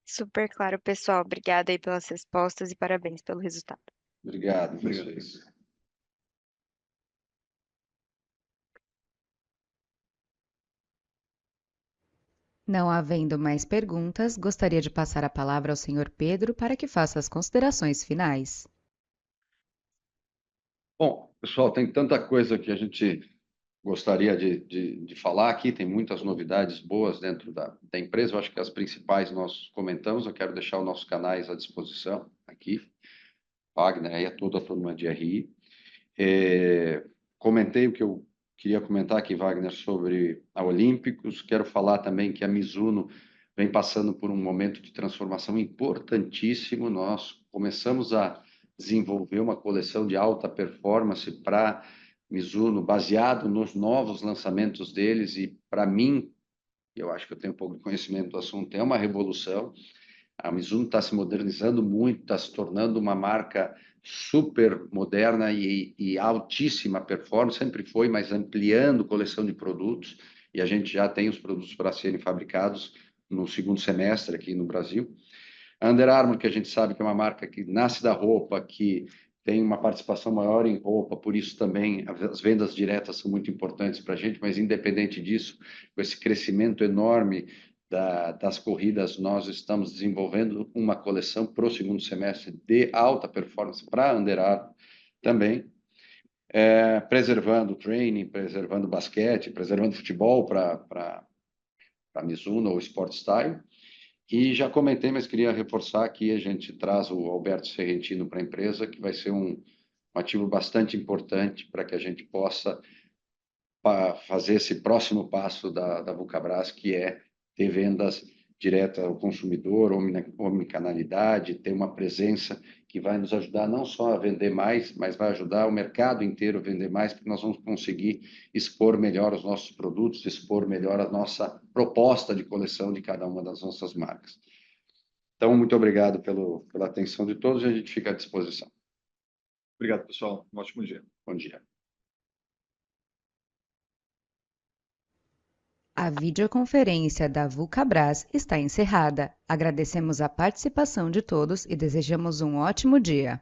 Super claro, pessoal. Obrigada aí pelas respostas e parabéns pelo resultado. Obrigado, vocês. Não havendo mais perguntas, gostaria de passar a palavra ao senhor Pedro para que faça as considerações finais. Bom, pessoal, tem tanta coisa que a gente gostaria de falar aqui, tem muitas novidades boas dentro da empresa, eu acho que as principais nós comentamos, eu quero deixar os nossos canais à disposição aqui, Wagner e a toda a turma de RI. Comentei o que eu queria comentar aqui, Wagner, sobre a Olímpicos, quero falar também que a Mizuno vem passando por um momento de transformação importantíssimo, nós começamos a desenvolver uma coleção de alta performance para Mizuno, baseado nos novos lançamentos deles, e para mim, eu acho que eu tenho um pouco de conhecimento do assunto, é uma revolução. A Mizuno está se modernizando muito, está se tornando uma marca super moderna e altíssima performance, sempre foi, mas ampliando coleção de produtos, e a gente já tem os produtos para serem fabricados no segundo semestre aqui no Brasil. A Under Armour, que a gente sabe que é uma marca que nasce da roupa, que tem uma participação maior em roupa, por isso também as vendas diretas são muito importantes para a gente, mas independente disso, com esse crescimento enorme das corridas, nós estamos desenvolvendo uma coleção para o segundo semestre de alta performance para a Under Armour também, preservando o training, preservando o basquete, preservando o futebol para a Mizuno ou Sport Style. E já comentei, mas queria reforçar que a gente traz o Alberto Serrentino para a empresa, que vai ser um ativo bastante importante para que a gente possa fazer esse próximo passo da Vulcabras, que é ter vendas diretas ao consumidor, omnicanalidade, ter uma presença que vai nos ajudar não só a vender mais, mas vai ajudar o mercado inteiro a vender mais, porque nós vamos conseguir expor melhor os nossos produtos, expor melhor a nossa proposta de coleção de cada uma das nossas marcas. Então, muito obrigado pela atenção de todos e a gente fica à disposição. Obrigado, pessoal. Um ótimo dia. Bom dia. A videoconferência da Vulcabras está encerrada. Agradecemos a participação de todos e desejamos um ótimo dia.